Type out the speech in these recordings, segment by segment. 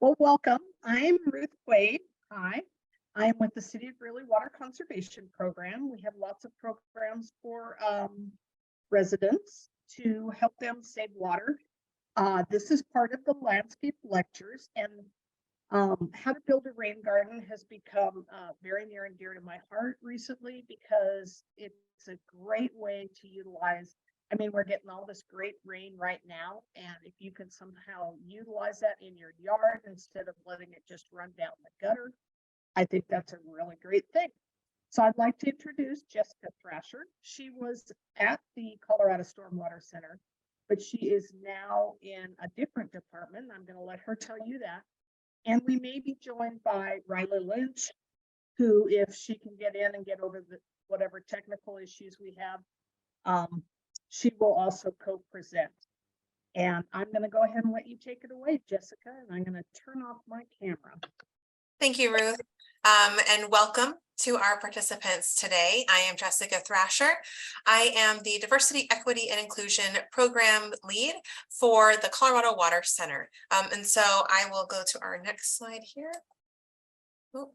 Well, welcome. I'm Ruth Quaid. Hi. I am with the City of Greeley Water Conservation Program. We have lots of programs for residents to help them save water. This is part of the landscape lectures, and how to build a rain garden has become very near and dear to my heart recently because it's a great way to utilize. I mean, we're getting all this great rain right now, and if you can somehow utilize that in your yard instead of letting it just run down the gutter, I think that's a really great thing. So I'd like to introduce Jessica Thrasher. She was at the Colorado Stormwater Center, but she is now in a different department. I'm going to let her tell you that. And we may be joined by Riley Lynch, who, if she can get in and get over the whatever technical issues we have, she will also co-present. And I'm going to go ahead and let you take it away, Jessica, and I'm going to turn off my camera. Thank you, Ruth, and welcome to our participants today. I am Jessica Thrasher. I am the Diversity, Equity, and Inclusion Program Lead for the Colorado Water Center. And so I will go to our next slide here. Oh.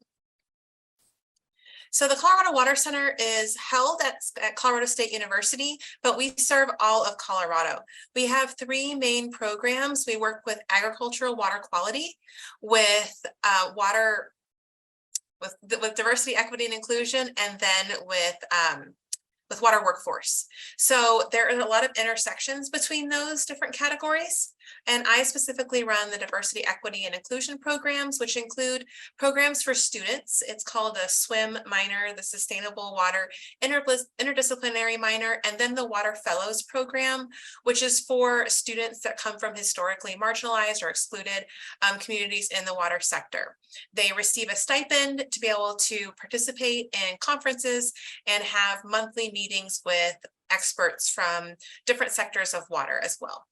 So the Colorado Water Center is held at Colorado State University, but we serve all of Colorado. We have three main programs. We work with agricultural water quality, with with diversity, equity, and inclusion, and then with water workforce. So there are a lot of intersections between those different categories. And I specifically run the diversity, equity, and inclusion programs, which include programs for students. It's called the SWIM minor, the Sustainable Water Interdisciplinary minor, and then the Water Fellows program, which is for students that come from historically marginalized or excluded communities in the water sector. They receive a stipend to be able to participate in conferences and have monthly meetings with experts from different sectors of water as well.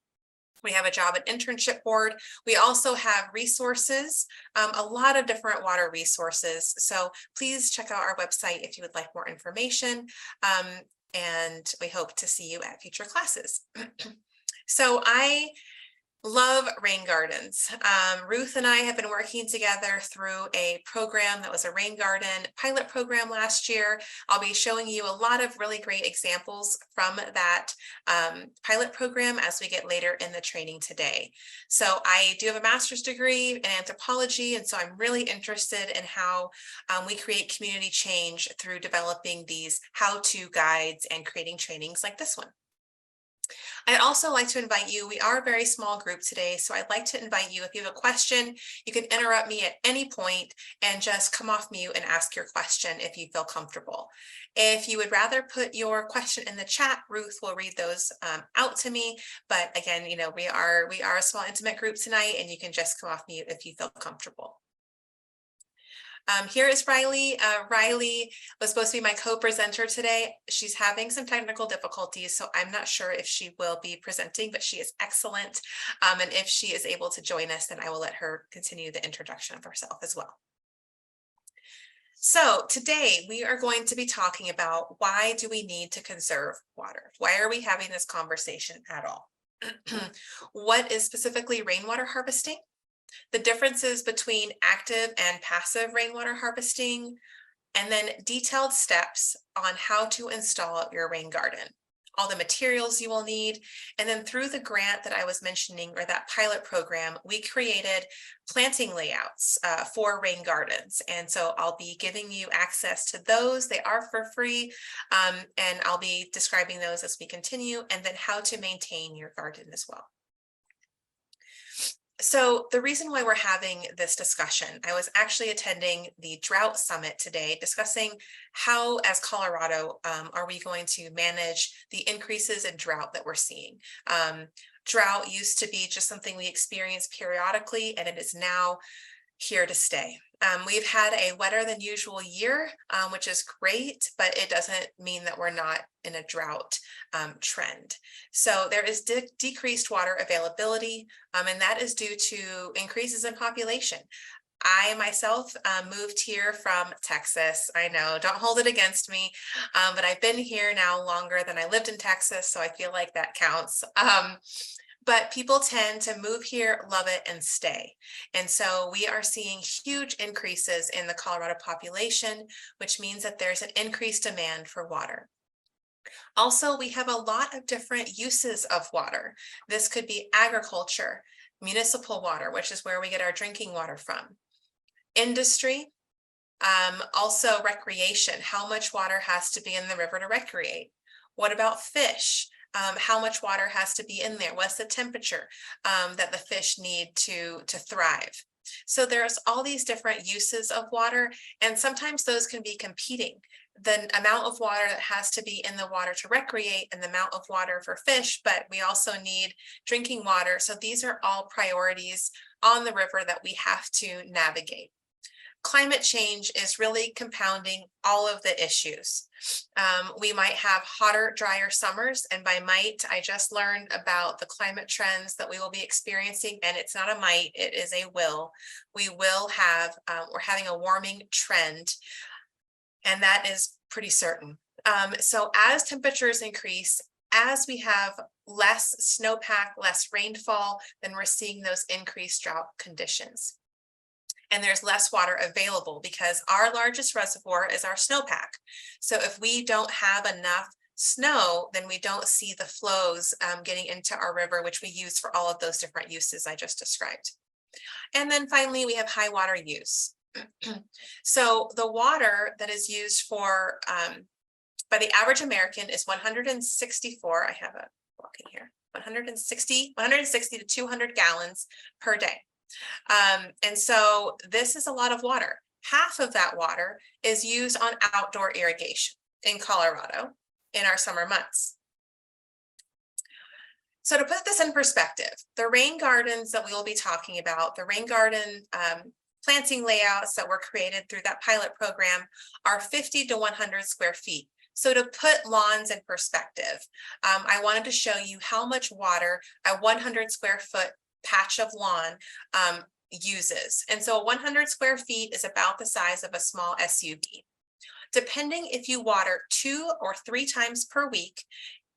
We have a job and internship board. We also have resources, a lot of different water resources. So please check out our website if you would like more information. And we hope to see you at future classes. So I love rain gardens. Ruth and I have been working together through a program that was a rain garden pilot program last year. I'll be showing you a lot of really great examples from that pilot program as we get later in the training today. So I do have a master's degree in anthropology, and so I'm really interested in how we create community change through developing these how-to guides and creating trainings like this one. I'd also like to invite you, we are a very small group today, so I'd like to invite you, if you have a question, you can interrupt me at any point and just come off mute and ask your question if you feel comfortable. If you would rather put your question in the chat, Ruth will read those out to me. But again, you know, we are a small intimate group tonight, and you can just come off mute if you feel comfortable. Here is Riley. Riley was supposed to be my co-presenter today. She's having some technical difficulties, so I'm not sure if she will be presenting, but she is excellent. And if she is able to join us, then I will let her continue the introduction of herself as well. So today we are going to be talking about why do we need to conserve water? Why are we having this conversation at all? What is specifically rainwater harvesting? The differences between active and passive rainwater harvesting, and then detailed steps on how to install your rain garden, all the materials you will need. And then through the grant that I was mentioning, or that pilot program, we created planting layouts for rain gardens. And so I'll be giving you access to those. They are for free. And I'll be describing those as we continue, and then how to maintain your garden as well. So the reason why we're having this discussion, I was actually attending the Drought Summit today, discussing how, as Colorado, are we going to manage the increases in drought that we're seeing. Drought used to be just something we experience periodically, and it is now here to stay. We've had a wetter than usual year, which is great, but it doesn't mean that we're not in a drought trend. So there is decreased water availability, and that is due to increases in population. I myself moved here from Texas. I know, don't hold it against me, but I've been here now longer than I lived in Texas, so I feel like that counts. but people tend to move here, love it, and stay. And so we are seeing huge increases in the Colorado population, which means that there's an increased demand for water. Also, we have a lot of different uses of water. This could be agriculture, municipal water, which is where we get our drinking water from, industry, also recreation. How much water has to be in the river to recreate? What about fish? How much water has to be in there? What's the temperature that the fish need to thrive? So there's all these different uses of water, and sometimes those can be competing. The amount of water that has to be in the water to recreate and the amount of water for fish, but we also need drinking water. So these are all priorities on the river that we have to navigate. Climate change is really compounding all of the issues. We might have hotter, drier summers, and by might, I just learned about the climate trends that we will be experiencing, and it's not a might, it is a will. We will have, we're having a warming trend, and that is pretty certain. So as temperatures increase, as we have less snowpack, less rainfall, then we're seeing those increased drought conditions. And there's less water available because our largest reservoir is our snowpack. So if we don't have enough snow, then we don't see the flows getting into our river, which we use for all of those different uses I just described. And then finally, we have high water use. So the water that is used for by the average American is 164. I have a block in here, 160 to 200 gallons per day. And so this is a lot of water. Half of that water is used on outdoor irrigation in Colorado in our summer months. So to put this in perspective, the rain gardens that we will be talking about, the rain garden planting layouts that were created through that pilot program are 50 to 100 square feet. So to put lawns in perspective, I wanted to show you how much water a 100 square foot patch of lawn uses. And so 100 square feet is about the size of a small SUV. Depending if you water 2 or 3 times per week,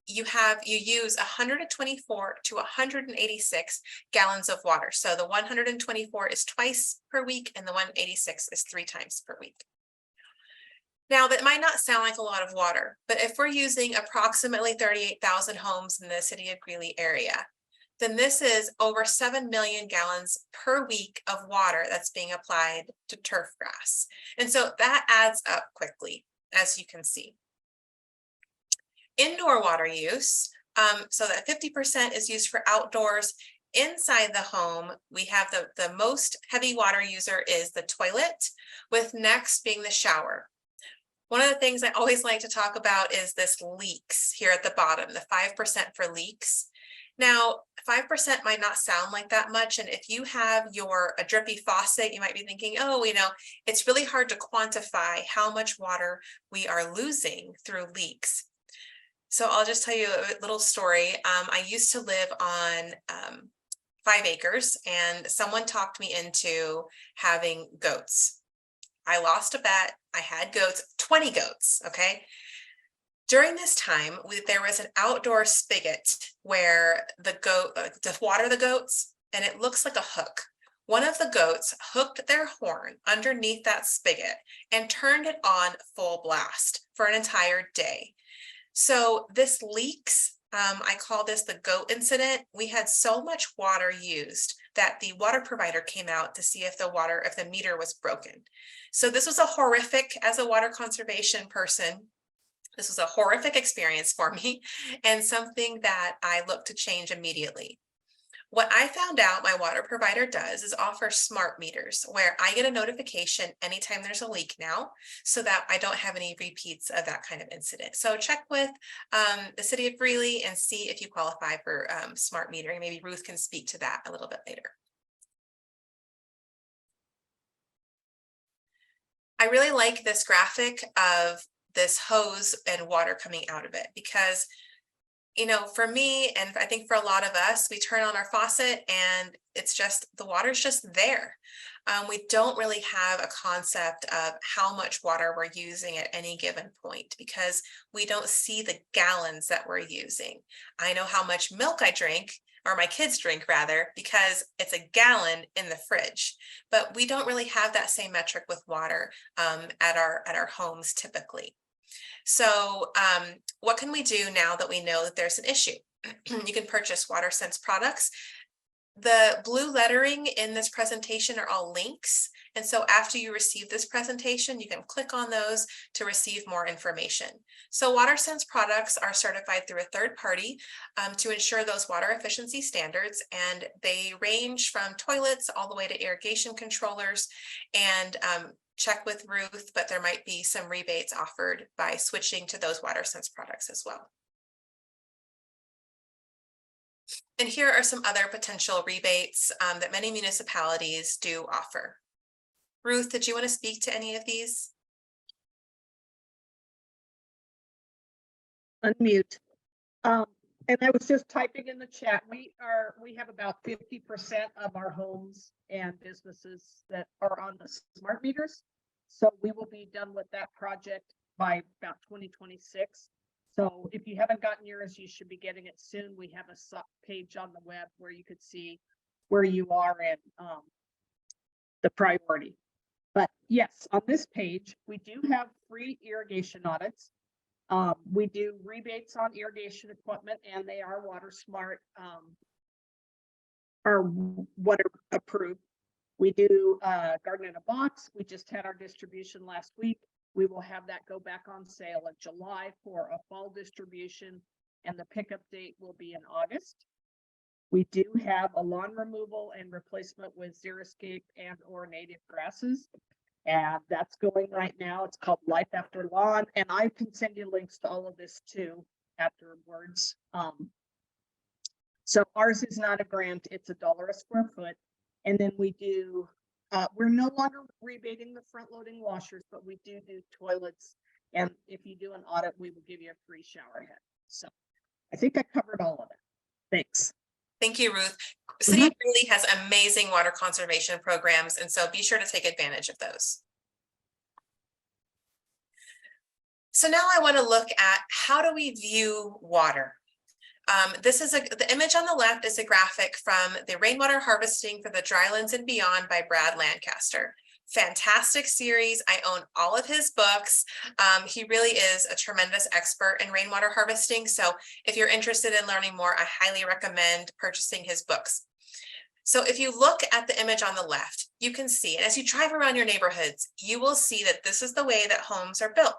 you use 124 to 186 gallons of water. So the 124 is twice per week and the 186 is 3 times per week. Now, that might not sound like a lot of water, but if we're using approximately 38,000 homes in the city of Greeley area, then this is over 7 million gallons per week of water that's being applied to turf grass. And so that adds up quickly, as you can see. Indoor water use, so that 50% is used for outdoors. Inside the home, we have the most heavy water user is the toilet, with next being the shower. One of the things I always like to talk about is this leaks here at the bottom, the 5% for leaks. Now, 5% might not sound like that much. And if you have a drippy faucet, you might be thinking, oh, it's really hard to quantify how much water we are losing through leaks. So I'll just tell you a little story. I used to live on 5 acres and someone talked me into having goats. I lost a bet. I had goats, 20 goats, okay? During this time, there was an outdoor spigot where the goat, to water the goats, and it looks like a hook. One of the goats hooked their horn underneath that spigot and turned it on full blast for an entire day. So this leaks, I call this the goat incident. We had so much water used that the water provider came out to see if the meter was broken. So this was a horrific, as a water conservation person, this was a horrific experience for me and something that I looked to change immediately. What I found out my water provider does is offer smart meters where I get a notification anytime there's a leak now so that I don't have any repeats of that kind of incident. So check with the city of Greeley and see if you qualify for smart metering. Maybe Ruth can speak to that a little bit later. I really like this graphic of this hose and water coming out of it because, for me, and I think for a lot of us, we turn on our faucet and it's just, the water's just there. We don't really have a concept of how much water we're using at any given point because we don't see the gallons that we're using. I know how much milk I drink, or my kids drink rather, because it's a gallon in the fridge. But we don't really have that same metric with water at our homes typically. So what can we do now that we know that there's an issue? You can purchase WaterSense products. The blue lettering in this presentation are all links. And so after you receive this presentation, you can click on those to receive more information. So WaterSense products are certified through a third party to ensure those water efficiency standards. And they range from toilets all the way to irrigation controllers. And check with Ruth, but there might be some rebates offered by switching to those WaterSense products as well. And here are some other potential rebates that many municipalities do offer. Ruth, did you want to speak to any of these? Unmute. And I was just typing in the chat. We have about 50% of our homes and businesses that are on the smart meters. So we will be done with that project by about 2026. So if you haven't gotten yours, you should be getting it soon. We have a page on the web where you could see where you are in the priority. But yes, on this page, we do have free irrigation audits. We do rebates on irrigation equipment, and they are Water Smart or water approved. We do Garden in a Box. We just had our distribution last week. We will have that go back on sale in July for a fall distribution, and the pickup date will be in August. We do have a lawn removal and replacement with Xeriscape and or native grasses. And that's going right now. It's called Life After Lawn. And I can send you links to all of this too afterwards. So ours is not a grant, it's $1 a square foot. And then we do, we're no longer rebating the front loading washers, but we do toilets. And if you do an audit, we will give you a free shower head. So I think I covered all of that. Thanks. Thank you, Ruth. City of Greeley has amazing water conservation programs, and so be sure to take advantage of those. So now I want to look at how do we view water. This is the image on the left is a graphic from the Rainwater Harvesting for the Drylands and Beyond by Brad Lancaster. Fantastic series. I own all of his books. He really is a tremendous expert in rainwater harvesting. So if you're interested in learning more, I highly recommend purchasing his books. So if you look at the image on the left, you can see, and as you drive around your neighborhoods, you will see that this is the way that homes are built.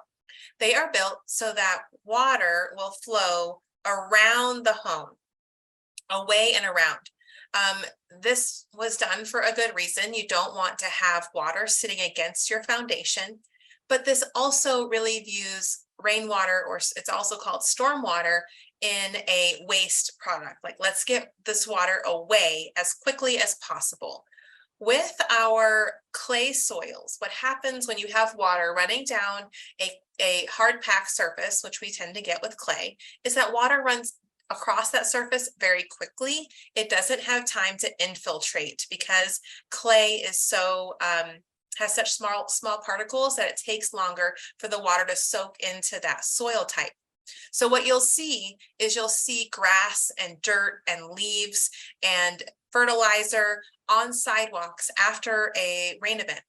They are built so that water will flow around the home, away and around. This was done for a good reason. You don't want to have water sitting against your foundation, but this also really views rainwater, or it's also called stormwater, in a waste product. Like, let's get this water away as quickly as possible. With our clay soils, what happens when you have water running down a hard packed surface, which we tend to get with clay, is that water runs across that surface very quickly. It doesn't have time to infiltrate because clay is so has such small particles that it takes longer for the water to soak into that soil type. So what you'll see is you'll see grass and dirt and leaves and fertilizer on sidewalks after a rain event.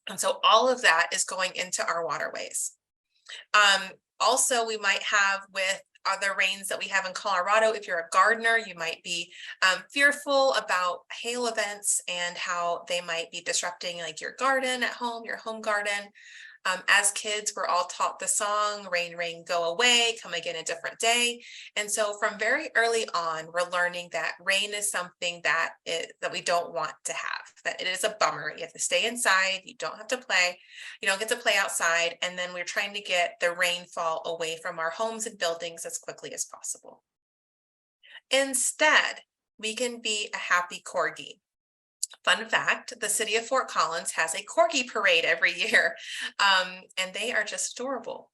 And so all of that is going into our waterways. Also, we might have with other rains that we have in Colorado, if you're a gardener, you might be fearful about hail events and how they might be disrupting like your garden at home, your home garden. As kids, we're all taught the song, rain, rain, go away, come again a different day. And so from very early on, we're learning that rain is something that we don't want to have, that it is a bummer. You have to stay inside, you don't have to play, you don't get to play outside. And then we're trying to get the rainfall away from our homes and buildings as quickly as possible. Instead, we can be a happy corgi. Fun fact, the city of Fort Collins has a corgi parade every year, and they are just adorable.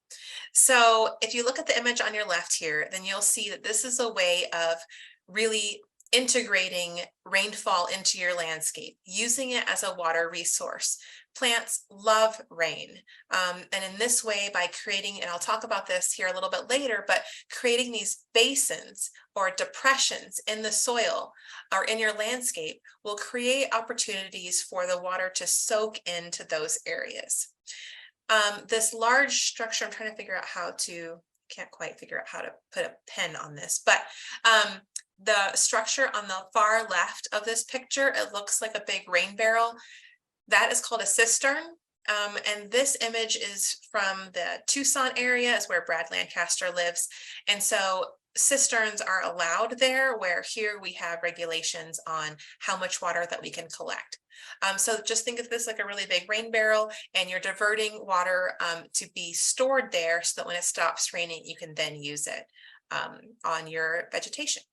So if you look at the image on your left here, then you'll see that this is a way of really integrating rainfall into your landscape, using it as a water resource. Plants love rain. And in this way, by creating, and I'll talk about this here a little bit later, but creating these basins or depressions in the soil or in your landscape will create opportunities for the water to soak into those areas. This large structure, I'm trying to figure out can't quite figure out how to put a pen on this, but the structure on the far left of this picture, it looks like a big rain barrel. That is called a cistern. And this image is from the Tucson area, is where Brad Lancaster lives. And so cisterns are allowed there, where here we have regulations on how much water that we can collect. So just think of this like a really big rain barrel, and you're diverting water to be stored there so that when it stops raining, you can then use it on your vegetation.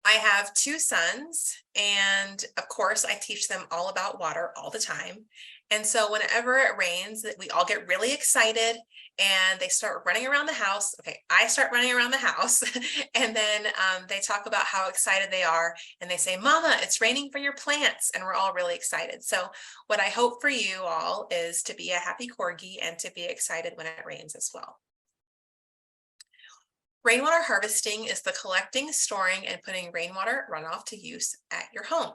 I have 2 sons, and of course I teach them all about water all the time. And so whenever it rains, we all get really excited and they start running around the house. Okay, I start running around the house and then they talk about how excited they are, and they say, "Mama, it's raining for your plants." And we're all really excited. So what I hope for you all is to be a happy corgi and to be excited when it rains as well. Rainwater harvesting is the collecting, storing, and putting rainwater runoff to use at your home.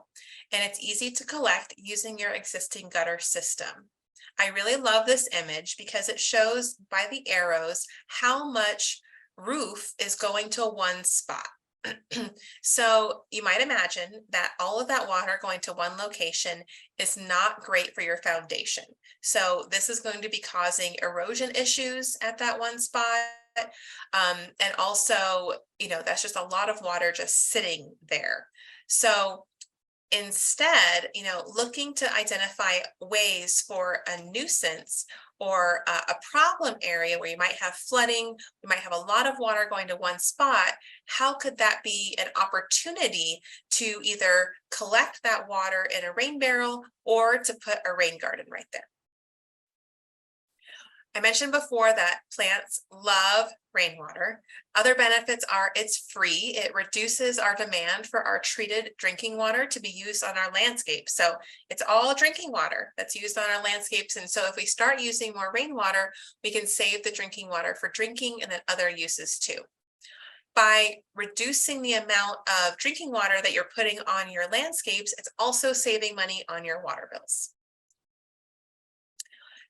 And it's easy to collect using your existing gutter system. I really love this image because it shows by the arrows how much roof is going to one spot. So you might imagine that all of that water going to one location is not great for your foundation. So this is going to be causing erosion issues at that one spot. And also, that's just a lot of water just sitting there. So instead, looking to identify ways for a nuisance or a problem area where you might have flooding, you might have a lot of water going to one spot, how could that be an opportunity to either collect that water in a rain barrel or to put a rain garden right there? I mentioned before that plants love rainwater. Other benefits are it's free. It reduces our demand for our treated drinking water to be used on our landscape. So it's all drinking water that's used on our landscapes. And so if we start using more rainwater, we can save the drinking water for drinking and then other uses too. By reducing the amount of drinking water that you're putting on your landscapes, it's also saving money on your water bills.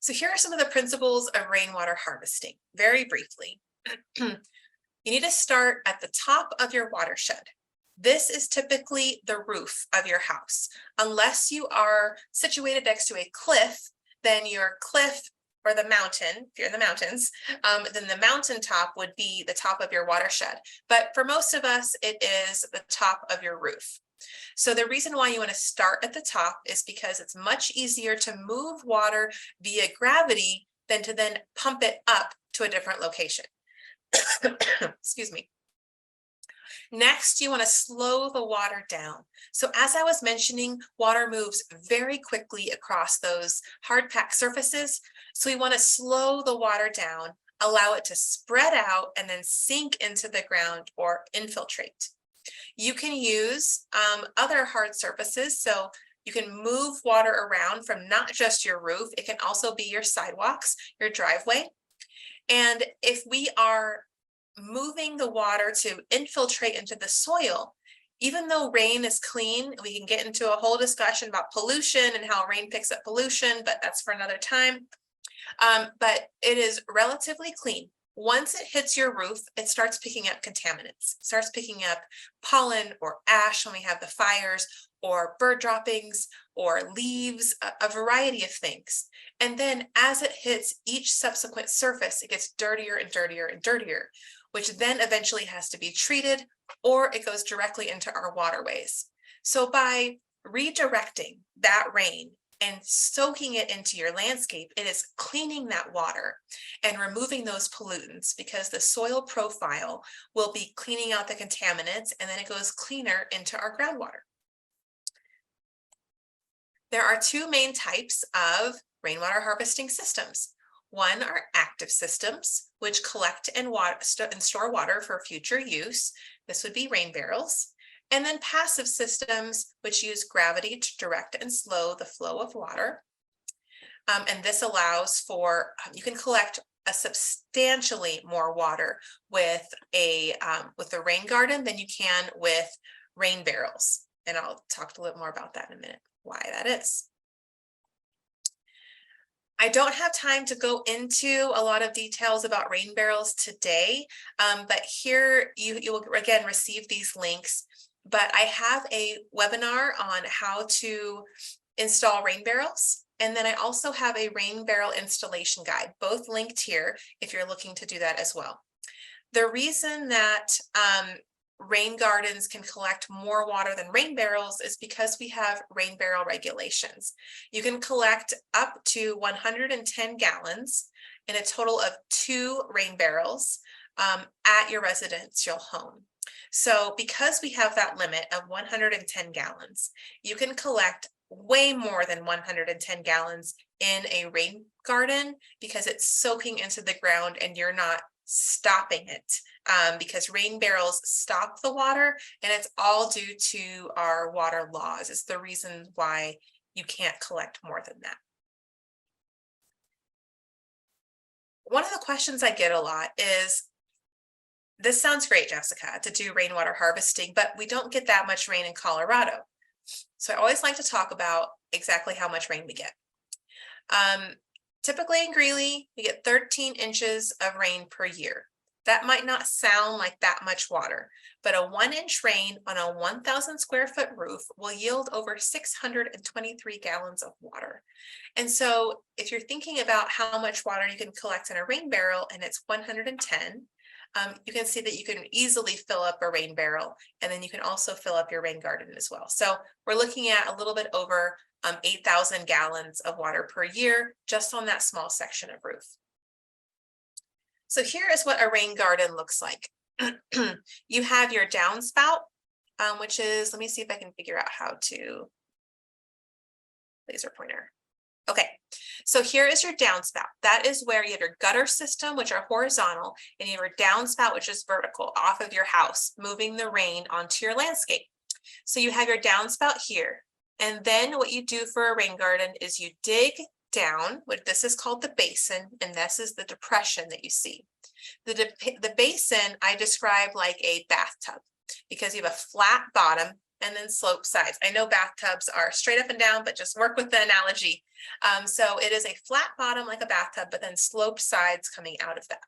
So here are some of the principles of rainwater harvesting, very briefly. You need to start at the top of your watershed. This is typically the roof of your house. Unless you are situated next to a cliff, then your cliff or the mountain, if you're in the mountains, then the mountaintop would be the top of your watershed. But for most of us, it is the top of your roof. So the reason why you want to start at the top is because it's much easier to move water via gravity than to then pump it up to a different location. Excuse me. Next, you want to slow the water down. So as I was mentioning, water moves very quickly across those hard packed surfaces. So we want to slow the water down, allow it to spread out and then sink into the ground or infiltrate. You can use other hard surfaces. So you can move water around from not just your roof. It can also be your sidewalks, your driveway. And if we are moving the water to infiltrate into the soil, even though rain is clean, we can get into a whole discussion about pollution and how rain picks up pollution, but that's for another time. But it is relatively clean. Once it hits your roof, it starts picking up contaminants, starts picking up pollen or ash when we have the fires, or bird droppings or leaves, a variety of things. And then as it hits each subsequent surface, it gets dirtier and dirtier and dirtier, which then eventually has to be treated, or it goes directly into our waterways. So by redirecting that rain and soaking it into your landscape, it is cleaning that water and removing those pollutants, because the soil profile will be cleaning out the contaminants, and then it goes cleaner into our groundwater. There are 2 main types of rainwater harvesting systems. One are active systems, which collect and store water for future use. This would be rain barrels. And then passive systems, which use gravity to direct and slow the flow of water. And this allows for, you can collect a substantially more water with a rain garden than you can with rain barrels. And I'll talk a little more about that in a minute, why that is. I don't have time to go into a lot of details about rain barrels today, but here you will again receive these links. But I have a webinar on how to install rain barrels. And then I also have a rain barrel installation guide, both linked here if you're looking to do that as well. The reason that rain gardens can collect more water than rain barrels is because we have rain barrel regulations. You can collect up to 110 gallons in a total of 2 rain barrels at your residential home. So because we have that limit of 110 gallons, you can collect way more than 110 gallons in a rain garden because it's soaking into the ground and you're not stopping it, because rain barrels stop the water, and it's all due to our water laws. It's the reason why you can't collect more than that. One of the questions I get a lot is, this sounds great, Jessica, to do rainwater harvesting, but we don't get that much rain in Colorado. So I always like to talk about exactly how much rain we get. Typically in Greeley, we get 13 inches of rain per year. That might not sound like that much water, but a 1-inch rain on a 1,000 square foot roof will yield over 623 gallons of water. And so if you're thinking about how much water you can collect in a rain barrel and it's 110, you can see that you can easily fill up a rain barrel, and then you can also fill up your rain garden as well. So we're looking at a little bit over 8,000 gallons of water per year just on that small section of roof. So here is what a rain garden looks like. You have your downspout, which is, let me see if I can figure out how to laser pointer. Okay, so here is your downspout. That is where you have your gutter system, which are horizontal, and you have your downspout, which is vertical, off of your house, moving the rain onto your landscape. So you have your downspout here. And then what you do for a rain garden is you dig down, what this is called the basin, and this is the depression that you see. The basin I describe like a bathtub because you have a flat bottom and then slope sides. I know bathtubs are straight up and down, but just work with the analogy. So it is a flat bottom like a bathtub, but then slope sides coming out of that.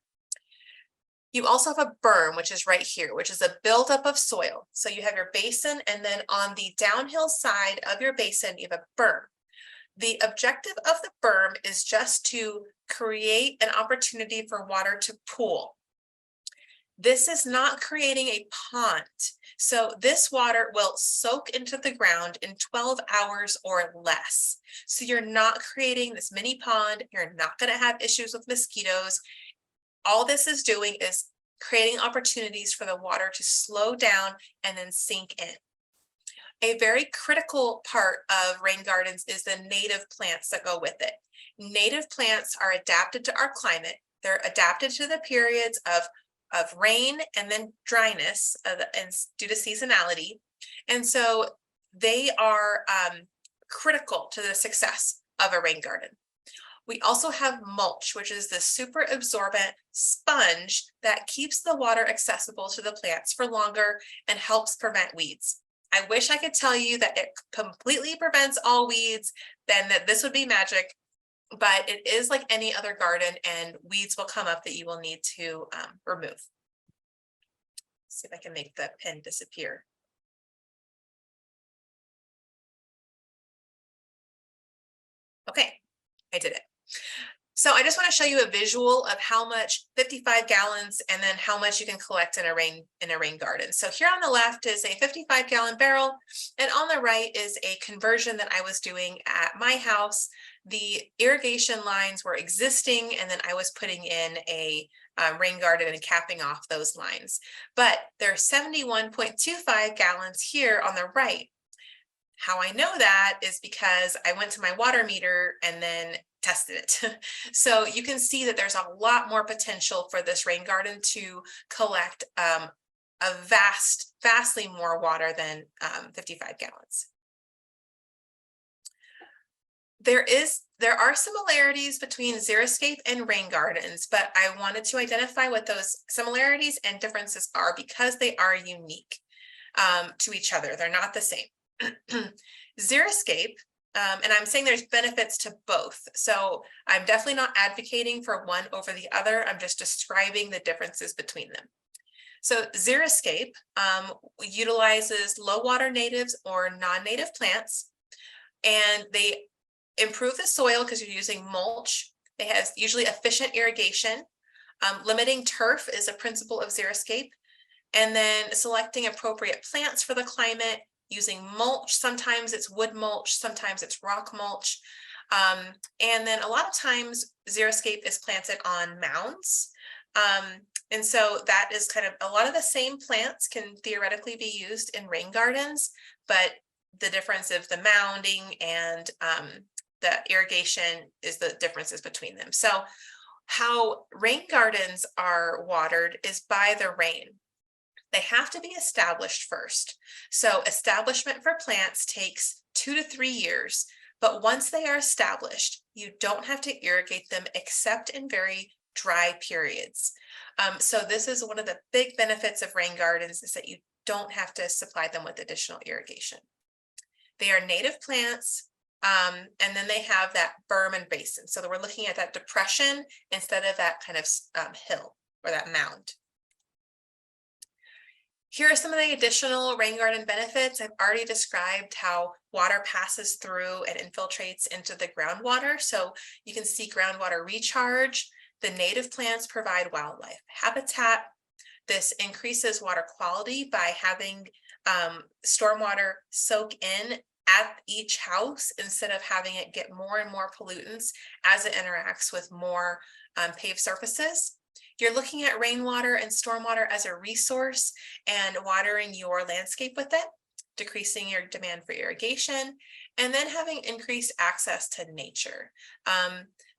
You also have a berm, which is right here, which is a buildup of soil. So you have your basin, and then on the downhill side of your basin, you have a berm. The objective of the berm is just to create an opportunity for water to pool. This is not creating a pond. So this water will soak into the ground in 12 hours or less. So you're not creating this mini pond. You're not going to have issues with mosquitoes. All this is doing is creating opportunities for the water to slow down and then sink in. A very critical part of rain gardens is the native plants that go with it. Native plants are adapted to our climate. They're adapted to the periods of rain and then dryness and due to seasonality. And so they are critical to the success of a rain garden. We also have mulch, which is the super absorbent sponge that keeps the water accessible to the plants for longer and helps prevent weeds. I wish I could tell you that it completely prevents all weeds, then that this would be magic, but it is like any other garden, and weeds will come up that you will need to remove. See if I can make the pen disappear. Okay, I did it. So I just want to show you a visual of how much 55 gallons and then how much you can collect in a rain garden. So here on the left is a 55-gallon barrel, and on the right is a conversion that I was doing at my house. The irrigation lines were existing, and then I was putting in a rain garden and capping off those lines. But there are 71.25 gallons here on the right. How I know that is because I went to my water meter and then tested it. So you can see that there's a lot more potential for this rain garden to collect vastly more water than 55 gallons. There are similarities between xeriscape and rain gardens, but I wanted to identify what those similarities and differences are because they are unique to each other. They're not the same. Xeriscape, and I'm saying there's benefits to both. So I'm definitely not advocating for one over the other. I'm just describing the differences between them. So xeriscape utilizes low water natives or non-native plants, and they improve the soil because you're using mulch. It has usually efficient irrigation. Limiting turf is a principle of xeriscape. And then selecting appropriate plants for the climate, using mulch. Sometimes it's wood mulch, sometimes it's rock mulch. And then a lot of times xeriscape is planted on mounds. And so that is kind of a lot of the same plants can theoretically be used in rain gardens, but the difference of the mounding and the irrigation is the differences between them. So how rain gardens are watered is by the rain. They have to be established first. So establishment for plants takes 2 to 3 years, but once they are established, you don't have to irrigate them except in very dry periods. So this is one of the big benefits of rain gardens is that you don't have to supply them with additional irrigation. They are native plants, and then they have that berm and basin. So that we're looking at that depression instead of that kind of hill or that mound. Here are some of the additional rain garden benefits. I've already described how water passes through and infiltrates into the groundwater. So you can see groundwater recharge. The native plants provide wildlife habitat. This increases water quality by having stormwater soak in at each house instead of having it get more and more pollutants as it interacts with more paved surfaces. You're looking at rainwater and stormwater as a resource and watering your landscape with it, decreasing your demand for irrigation, and then having increased access to nature.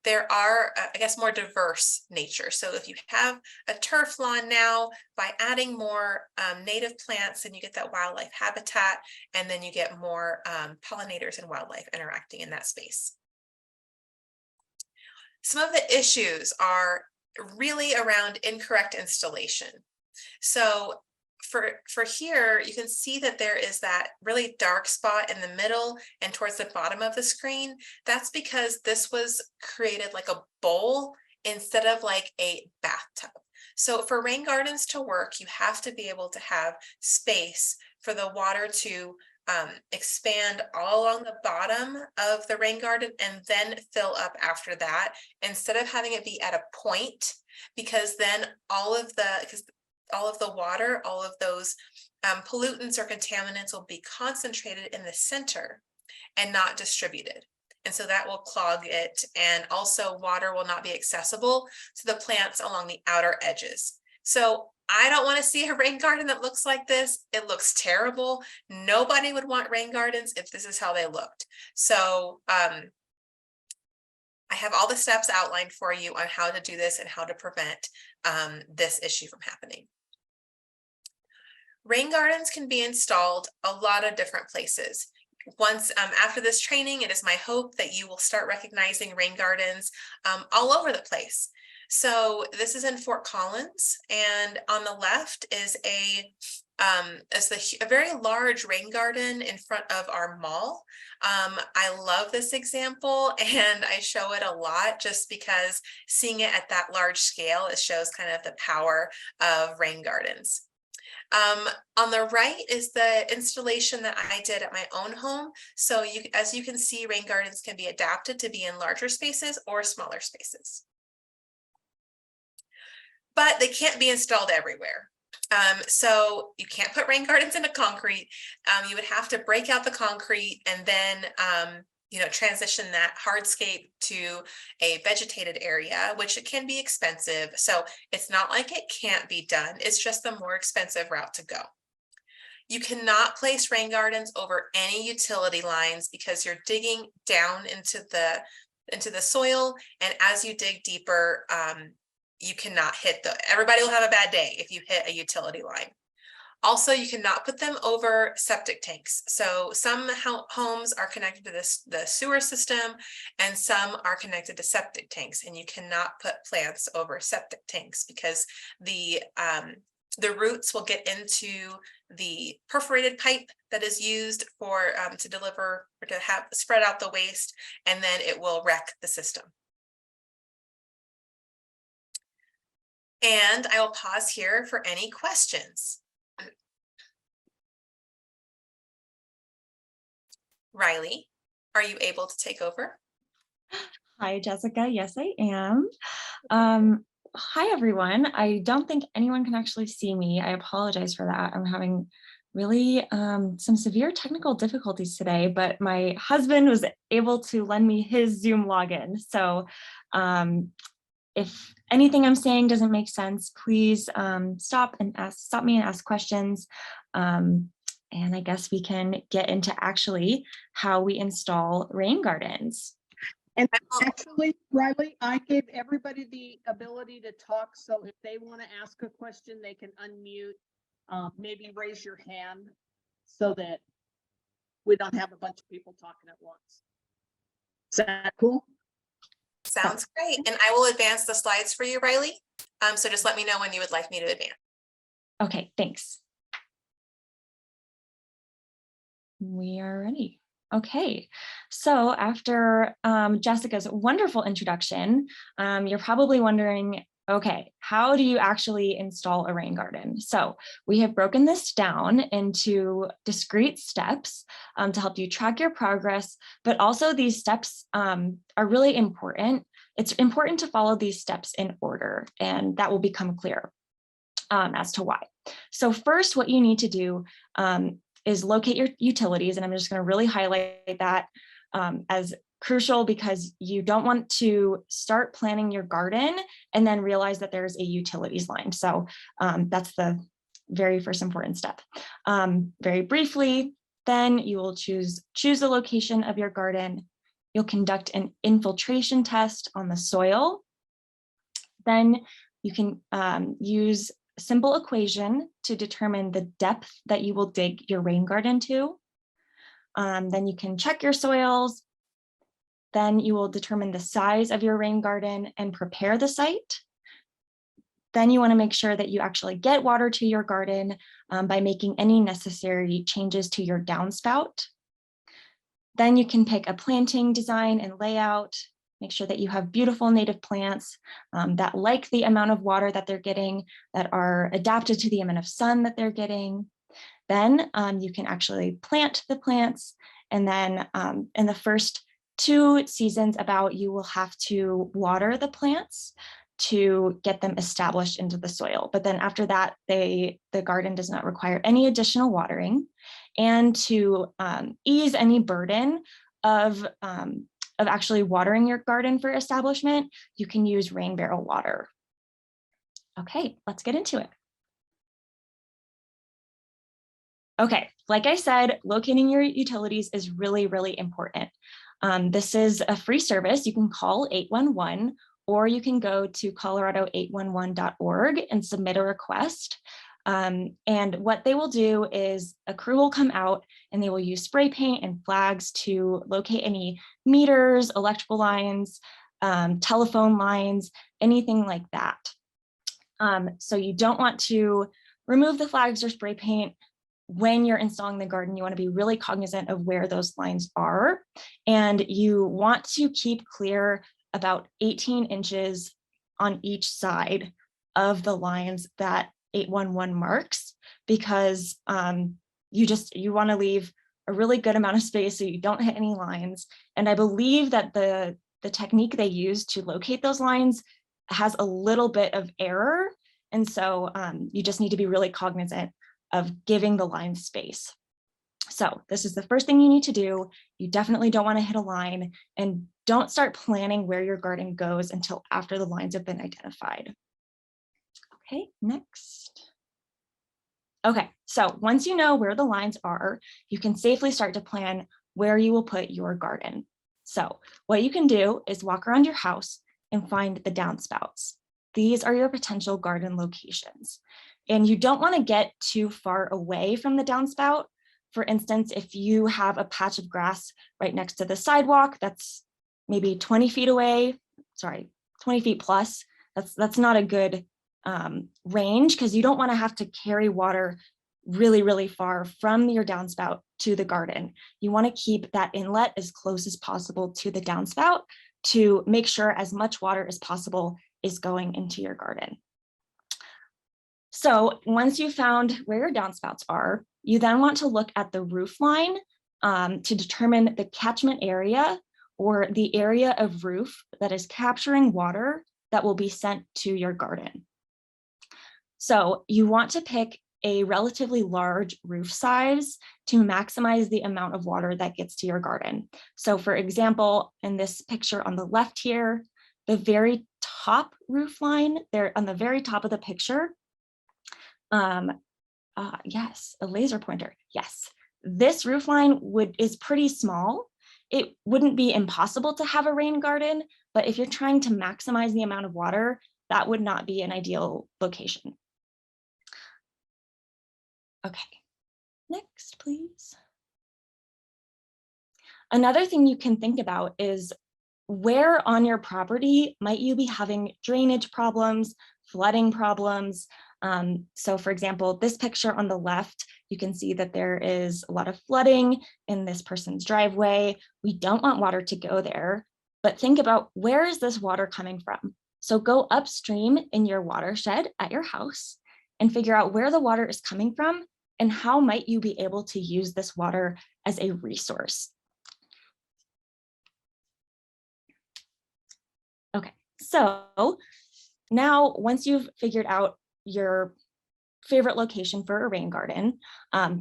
There are, I guess, more diverse nature. So if you have a turf lawn now, by adding more native plants, then you get that wildlife habitat, and then you get more pollinators and wildlife interacting in that space. Some of the issues are really around incorrect installation. So for here, you can see that there is that really dark spot in the middle and towards the bottom of the screen. That's because this was created like a bowl instead of like a bathtub. So for rain gardens to work, you have to be able to have space for the water to expand all along the bottom of the rain garden and then fill up after that, instead of having it be at a point, because then all of the water, all of those pollutants or contaminants will be concentrated in the center and not distributed. And so that will clog it, and also water will not be accessible to the plants along the outer edges. So I don't want to see a rain garden that looks like this. It looks terrible. Nobody would want rain gardens if this is how they looked. So I have all the steps outlined for you on how to do this and how to prevent this issue from happening. Rain gardens can be installed a lot of different places. Once after this training, it is my hope that you will start recognizing rain gardens all over the place. So this is in Fort Collins, and on the left is a very large rain garden in front of our mall. I love this example, and I show it a lot just because seeing it at that large scale, it shows kind of the power of rain gardens. On the right is the installation that I did at my own home. So as you can see, rain gardens can be adapted to be in larger spaces or smaller spaces. But they can't be installed everywhere. So you can't put rain gardens into concrete. You would have to break out the concrete and then transition that hardscape to a vegetated area, which it can be expensive. So it's not like it can't be done. It's just the more expensive route to go. You cannot place rain gardens over any utility lines because you're digging down into the soil, and as you dig deeper, you cannot hit everybody will have a bad day if you hit a utility line. Also, you cannot put them over septic tanks. So some homes are connected to the sewer system and some are connected to septic tanks, and you cannot put plants over septic tanks because the roots will get into the perforated pipe that is used for to deliver or to have spread out the waste, and then it will wreck the system. And I will pause here for any questions. Riley, are you able to take over? Hi, Jessica. Yes, I am. Hi, everyone. I don't think anyone can actually see me. I apologize for that. I'm having really some severe technical difficulties today, but my husband was able to lend me his Zoom login. So if anything I'm saying doesn't make sense, please stop me and ask questions. And I guess we can get into actually how we install rain gardens. And actually, Riley, I gave everybody the ability to talk. So if they want to ask a question, they can unmute, maybe raise your hand so that we don't have a bunch of people talking at once. Is that cool? Sounds great. And I will advance the slides for you, Riley. So just let me know when you would like me to advance. Okay, thanks. We are ready. Okay, so after Jessica's wonderful introduction, you're probably wondering, okay, how do you actually install a rain garden? So we have broken this down into discrete steps to help you track your progress, but also these steps are really important. It's important to follow these steps in order, and that will become clear as to why. So first, what you need to do is locate your utilities. And I'm just going to really highlight that as crucial because you don't want to start planning your garden and then realize that there's a utilities line. So that's the very first important step. Very briefly, then you will choose the location of your garden. You'll conduct an infiltration test on the soil. Then you can use simple equation to determine the depth that you will dig your rain garden to. Then you can check your soils. Then you will determine the size of your rain garden and prepare the site. Then you want to make sure that you actually get water to your garden by making any necessary changes to your downspout. Then you can pick a planting design and layout. Make sure that you have beautiful native plants that like the amount of water that they're getting, that are adapted to the amount of sun that they're getting. Then you can actually plant the plants. And then in the first 2 seasons about, you will have to water the plants to get them established into the soil. But then after that, the garden does not require any additional watering. And to ease any burden of actually watering your garden for establishment, you can use rain barrel water. Okay, let's get into it. Okay, like I said, locating your utilities is really, really important. This is a free service. You can call 811, or you can go to colorado811.org and submit a request. And what they will do is a crew will come out and they will use spray paint and flags to locate any meters, electrical lines, telephone lines, anything like that. So you don't want to remove the flags or spray paint when you're installing the garden. You want to be really cognizant of where those lines are. And you want to keep clear about 18 inches on each side of the lines that 811 marks, because you want to leave a really good amount of space so you don't hit any lines. And I believe that the technique they use to locate those lines has a little bit of error. And so you just need to be really cognizant of giving the line space. So this is the first thing you need to do. You definitely don't want to hit a line, and don't start planning where your garden goes until after the lines have been identified. Okay, next. Okay, so once you know where the lines are, you can safely start to plan where you will put your garden. So what you can do is walk around your house and find the downspouts. These are your potential garden locations. And you don't want to get too far away from the downspout. For instance, if you have a patch of grass right next to the sidewalk that's maybe 20 feet away, 20 feet plus, that's not a good range, because you don't want to have to carry water really far from your downspout to the garden. You want to keep that inlet as close as possible to the downspout to make sure as much water as possible is going into your garden. So once you found where your downspouts are, you then want to look at the roof line to determine the catchment area, or the area of roof that is capturing water that will be sent to your garden. So you want to pick a relatively large roof size to maximize the amount of water that gets to your garden. So for example, in this picture on the left here, the very top roof line, there on the very top of the picture, yes, a laser pointer, yes. This roof line is pretty small. It wouldn't be impossible to have a rain garden, but if you're trying to maximize the amount of water, that would not be an ideal location. Okay, next, please. Another thing you can think about is where on your property might you be having drainage problems, flooding problems. So for example, this picture on the left, you can see that there is a lot of flooding in this person's driveway. We don't want water to go there, but think about, where is this water coming from? So go upstream in your watershed at your house and figure out where the water is coming from and how might you be able to use this water as a resource. Okay, so now once you've figured out your favorite location for a rain garden,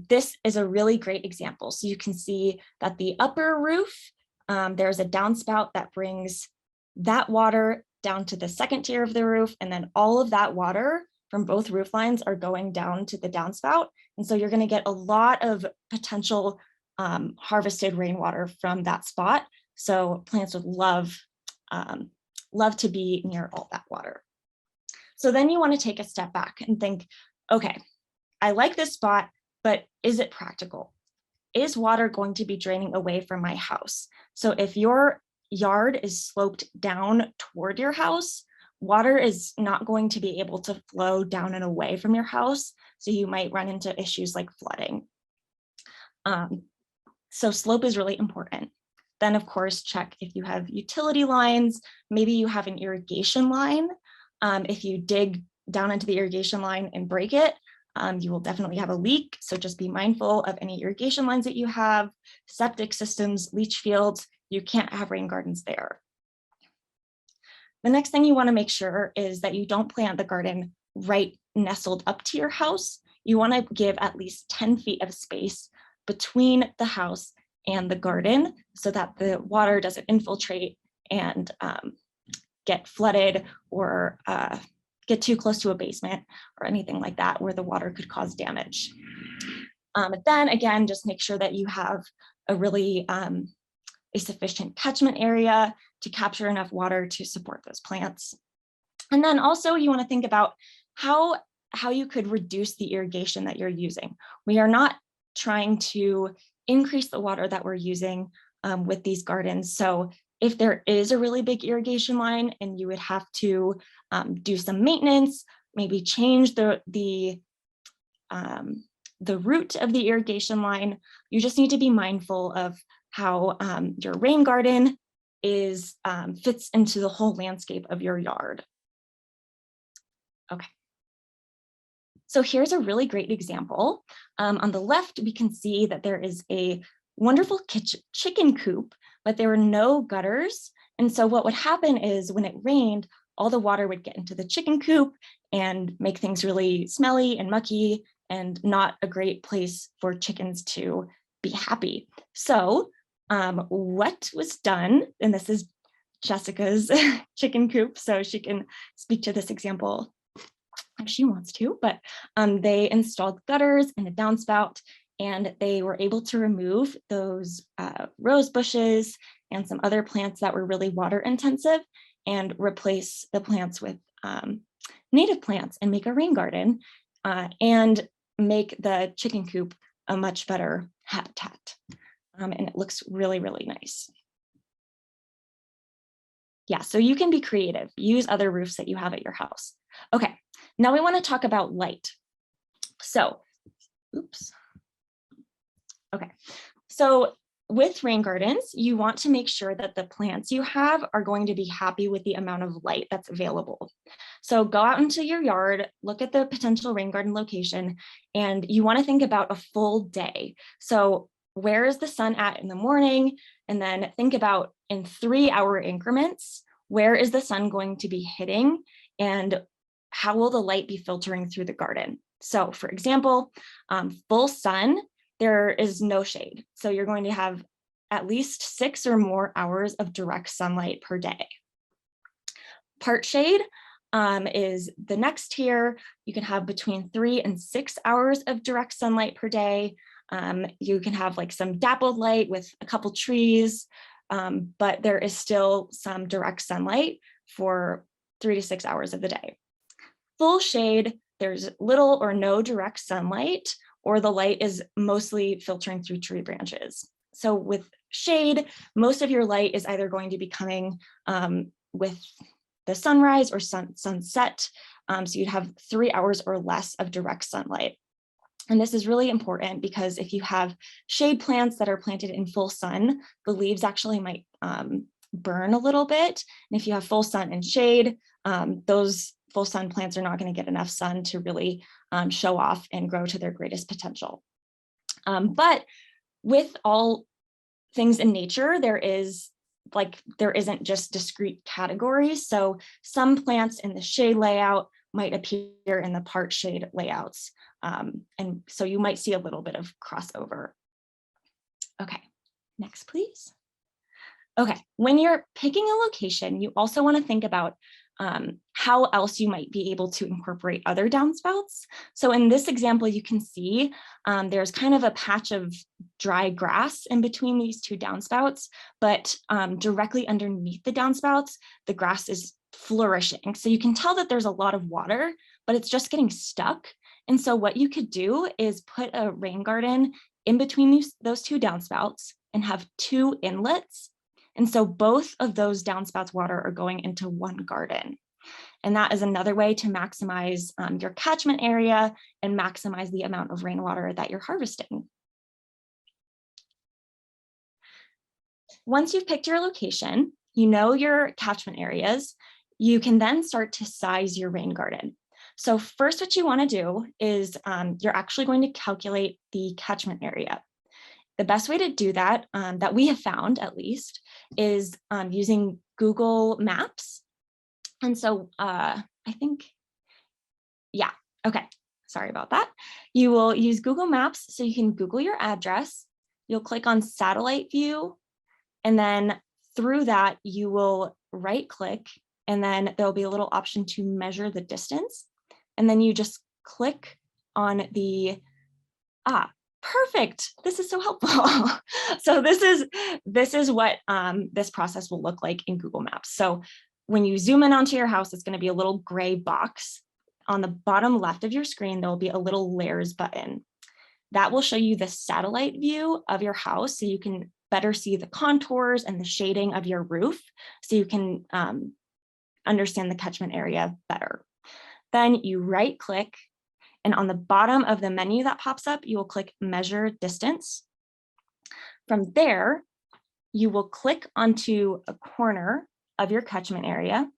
this is a really great example. So you can see that the upper roof, there's a downspout that brings that water down to the second tier of the roof, and then all of that water from both roof lines are going down to the downspout. And so you're going to get a lot of potential harvested rainwater from that spot. So plants would love to be near all that water. So then you want to take a step back and think, okay, I like this spot, but is it practical? Is water going to be draining away from my house? So if your yard is sloped down toward your house, water is not going to be able to flow down and away from your house. So you might run into issues like flooding. So slope is really important. Then of course, check if you have utility lines, maybe you have an irrigation line. If you dig down into the irrigation line and break it, you will definitely have a leak. So just be mindful of any irrigation lines that you have, septic systems, leach fields. You can't have rain gardens there. The next thing you want to make sure is that you don't plant the garden right nestled up to your house. You want to give at least 10 feet of space between the house and the garden so that the water doesn't infiltrate and get flooded or get too close to a basement or anything like that where the water could cause damage. Then again, just make sure that you have a really a sufficient catchment area to capture enough water to support those plants. And then also you want to think about how you could reduce the irrigation that you're using. We are not trying to increase the water that we're using with these gardens. So if there is a really big irrigation line and you would have to do some maintenance, maybe change the route of the irrigation line, you just need to be mindful of how your rain garden fits into the whole landscape of your yard. Okay. So here's a really great example. On the left, we can see that there is a wonderful chicken coop, but there were no gutters. And so what would happen is when it rained, all the water would get into the chicken coop and make things really smelly and mucky and not a great place for chickens to be happy. So what was done, and this is Jessica's chicken coop, so she can speak to this example if she wants to, but they installed gutters and a downspout, and they were able to remove those rose bushes and some other plants that were really water intensive and replace the plants with native plants and make a rain garden and make the chicken coop a much better habitat. And it looks really, really nice. Yeah, so you can be creative, use other roofs that you have at your house. Okay, now we want to talk about light. So, oops. Okay, so with rain gardens, you want to make sure that the plants you have are going to be happy with the amount of light that's available. So go out into your yard, look at the potential rain garden location, and you want to think about a full day. So where is the sun at in the morning? And then think about in 3-hour increments, where is the sun going to be hitting and how will the light be filtering through the garden? So for example, full sun, there is no shade. So you're going to have at least 6 or more hours of direct sunlight per day. Part shade is the next tier. You can have between 3 and 6 hours of direct sunlight per day. You can have like some dappled light with a couple trees, but there is still some direct sunlight for 3 to 6 hours of the day. Full shade, there's little or no direct sunlight, or the light is mostly filtering through tree branches. So with shade, most of your light is either going to be coming with the sunrise or sunset. So you'd have 3 hours or less of direct sunlight. And this is really important because if you have shade plants that are planted in full sun, the leaves actually might burn a little bit. And if you have full sun and shade, those full sun plants are not going to get enough sun to really show off and grow to their greatest potential. But with all things in nature, there isn't just discrete categories. So some plants in the shade layout might appear in the part shade layouts. And so you might see a little bit of crossover. Okay, next, please. Okay, when you're picking a location, you also want to think about how else you might be able to incorporate other downspouts. So in this example, you can see there's kind of a patch of dry grass in between these two downspouts, but directly underneath the downspouts, the grass is flourishing. So you can tell that there's a lot of water, but it's just getting stuck. And so what you could do is put a rain garden in between those two downspouts and have 2 inlets. And so both of those downspouts water are going into one garden. And that is another way to maximize your catchment area and maximize the amount of rainwater that you're harvesting. Once you've picked your location, you know your catchment areas, you can then start to size your rain garden. So first, what you want to do is you're actually going to calculate the catchment area. The best way to do that, that we have found at least, is using Google Maps. And so I think, yeah, okay, sorry about that. You will use Google Maps, so you can Google your address. You'll click on satellite view, and then through that, you will right click, and then there'll be a little option to measure the distance. And then you just click on the, perfect. This is so helpful. So this is what this process will look like in Google Maps. So when you zoom in onto your house, it's going to be a little gray box. On the bottom left of your screen, there will be a little layers button. That will show you the satellite view of your house, so you can better see the contours and the shading of your roof, so you can understand the catchment area better. Then you right click, and on the bottom of the menu that pops up, you will click measure distance. From there, you will click onto a corner of your catchment area,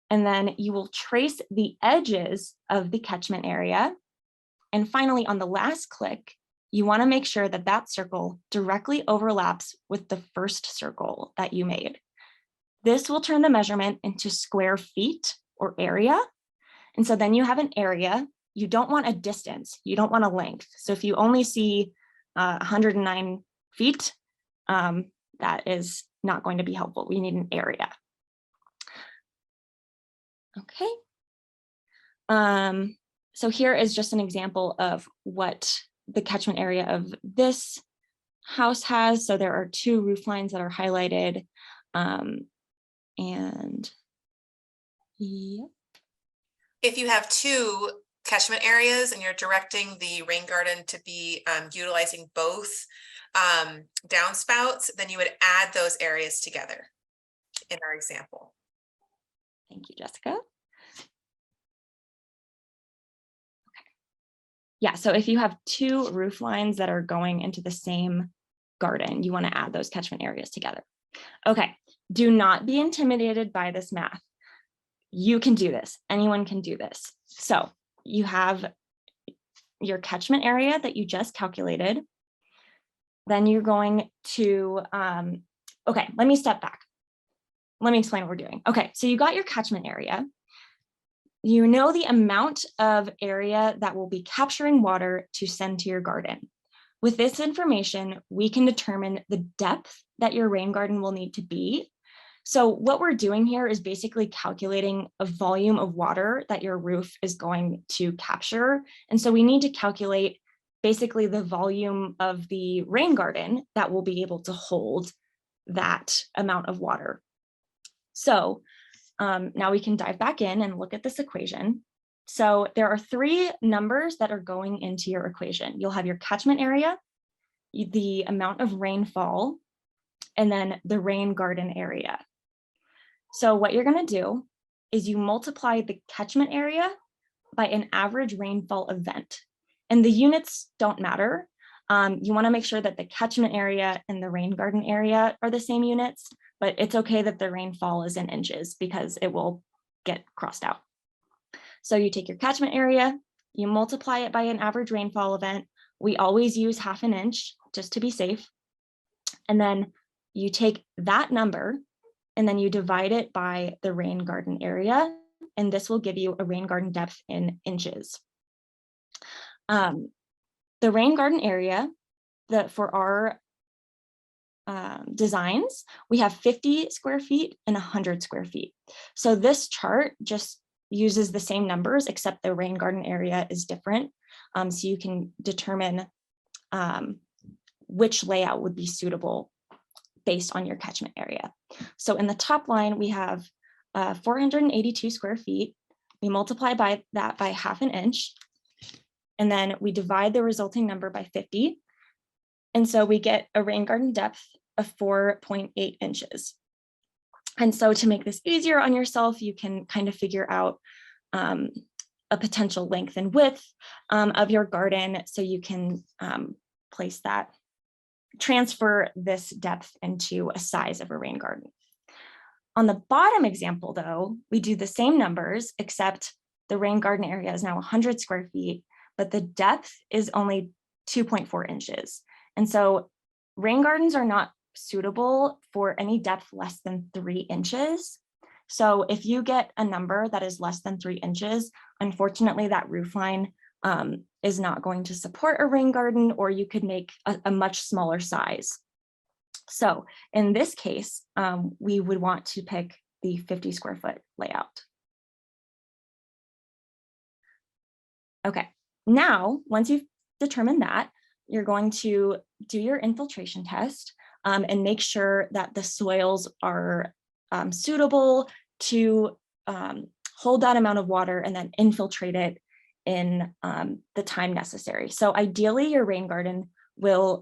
and then you will trace the edges of the catchment area. And finally, on the last click, you want to make sure that that circle directly overlaps with the first circle that you made. This will turn the measurement into square feet or area. And so then you have an area. You don't want a distance. You don't want a length. So if you only see 109 feet, that is not going to be helpful. We need an area. Okay. So here is just an example of what the catchment area of this house has. So there are 2 roof lines that are highlighted. And yeah. If you have 2 catchment areas and you're directing the rain garden to be utilizing both downspouts, then you would add those areas together in our example. Thank you, Jessica. Yeah, so if you have two roof lines that are going into the same garden, you want to add those catchment areas together. Okay, do not be intimidated by this math. You can do this. Anyone can do this. So you have your catchment area that you just calculated. Then you're going to, okay, let me step back. Let me explain what we're doing. Okay, so you got your catchment area. You know the amount of area that will be capturing water to send to your garden. With this information, we can determine the depth that your rain garden will need to be. So what we're doing here is basically calculating a volume of water that your roof is going to capture. And so we need to calculate basically the volume of the rain garden that will be able to hold that amount of water. So now we can dive back in and look at this equation. So there are three numbers that are going into your equation. You'll have your catchment area, the amount of rainfall, and then the rain garden area. So what you're going to do is you multiply the catchment area by an average rainfall event. And the units don't matter. You want to make sure that the catchment area and the rain garden area are the same units, but it's okay that the rainfall is in inches because it will get crossed out. So you take your catchment area, you multiply it by an average rainfall event. We always use ½ an inch just to be safe. And then you take that number and then you divide it by the rain garden area. And this will give you a rain garden depth in inches. The rain garden area for our designs, we have 50 square feet and 100 square feet. So this chart just uses the same numbers, except the rain garden area is different. So you can determine which layout would be suitable based on your catchment area. So in the top line, we have 482 square feet. We multiply by that by ½ an inch, and then we divide the resulting number by 50. And so we get a rain garden depth of 4.8 inches. And so to make this easier on yourself, you can kind of figure out a potential length and width of your garden. So you can place that, transfer this depth into a size of a rain garden. On the bottom example, though, we do the same numbers, except the rain garden area is now 100 square feet, but the depth is only 2.4 inches. And so rain gardens are not suitable for any depth less than 3 inches. So if you get a number that is less than 3 inches, unfortunately, that roof line is not going to support a rain garden, or you could make a much smaller size. So in this case, we would want to pick the 50 square foot layout. Okay, now, once you've determined that, you're going to do your infiltration test and make sure that the soils are suitable to hold that amount of water and then infiltrate it in the time necessary. So ideally, your rain garden will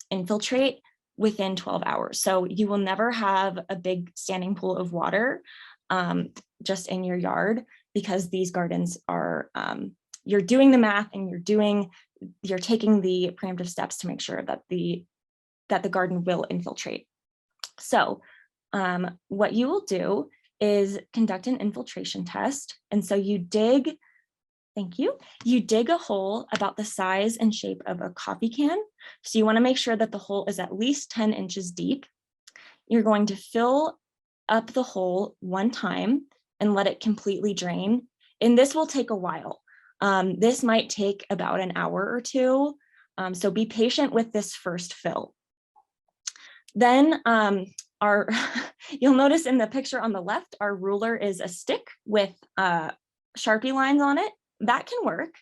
infiltrate within 12 hours. So you will never have a big standing pool of water just in your yard, because these gardens are, you're doing the math and you're taking the preemptive steps to make sure that the garden will infiltrate. So what you will do is conduct an infiltration test. And so you dig, thank you, you dig a hole about the size and shape of a coffee can. So you want to make sure that the hole is at least 10 inches deep. You're going to fill up the hole one time and let it completely drain. And this will take a while. This might take about an hour or two. So be patient with this first fill. Then you'll notice in the picture on the left, our ruler is a stick with Sharpie lines on it. That can work.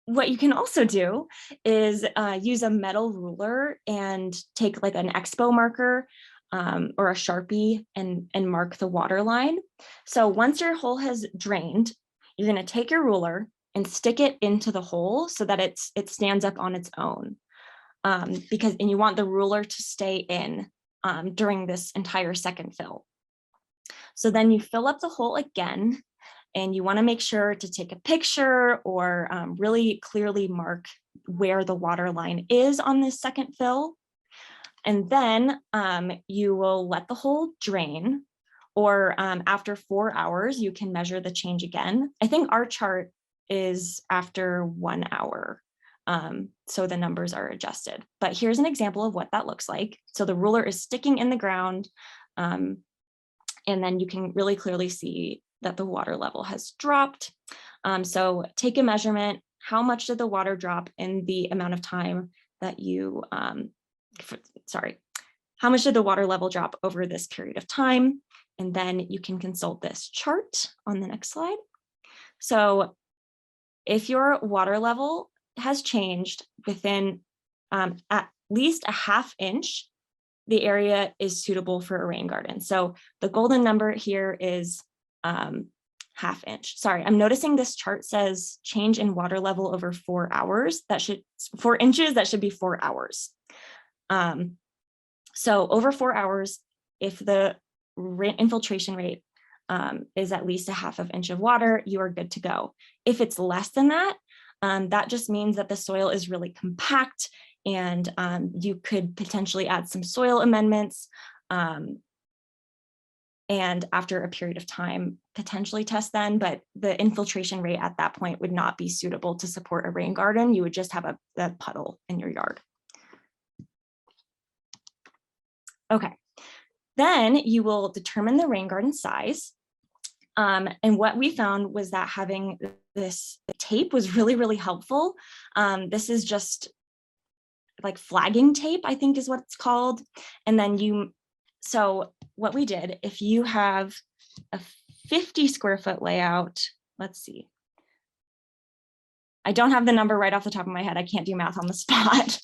What you can also do is use a metal ruler and take like an Expo marker or a Sharpie and mark the water line. So once your hole has drained, you're going to take your ruler and stick it into the hole so that it stands up on its own. And you want the ruler to stay in during this entire second fill. So then you fill up the hole again, and you want to make sure to take a picture or really clearly mark where the water line is on this second fill. And then you will let the hole drain, or after 4 hours, you can measure the change again. I think our chart is after 1 hour. So the numbers are adjusted, but here's an example of what that looks like. So the ruler is sticking in the ground, and then you can really clearly see that the water level has dropped. So take a measurement. How much did the water drop in the amount of time that you, how much did the water level drop over this period of time? And then you can consult this chart on the next slide. So if your water level has changed within at least a ½ inch, the area is suitable for a rain garden. So the golden number here is ½ inch. Sorry, I'm noticing this chart says change in water level over 4 hours. 4 inches, that should be 4 hours. So over 4 hours, if the infiltration rate is at least a ½ inch of water, you are good to go. If it's less than that, that just means that the soil is really compact, and you could potentially add some soil amendments, and after a period of time, potentially test then, but the infiltration rate at that point would not be suitable to support a rain garden. You would just have a puddle in your yard. Okay, then you will determine the rain garden size. And what we found was that having this tape was really, really helpful. This is just like flagging tape, I think is what it's called. And then so what we did, if you have a 50 square foot layout, let's see. I don't have the number right off the top of my head. I can't do math on the spot.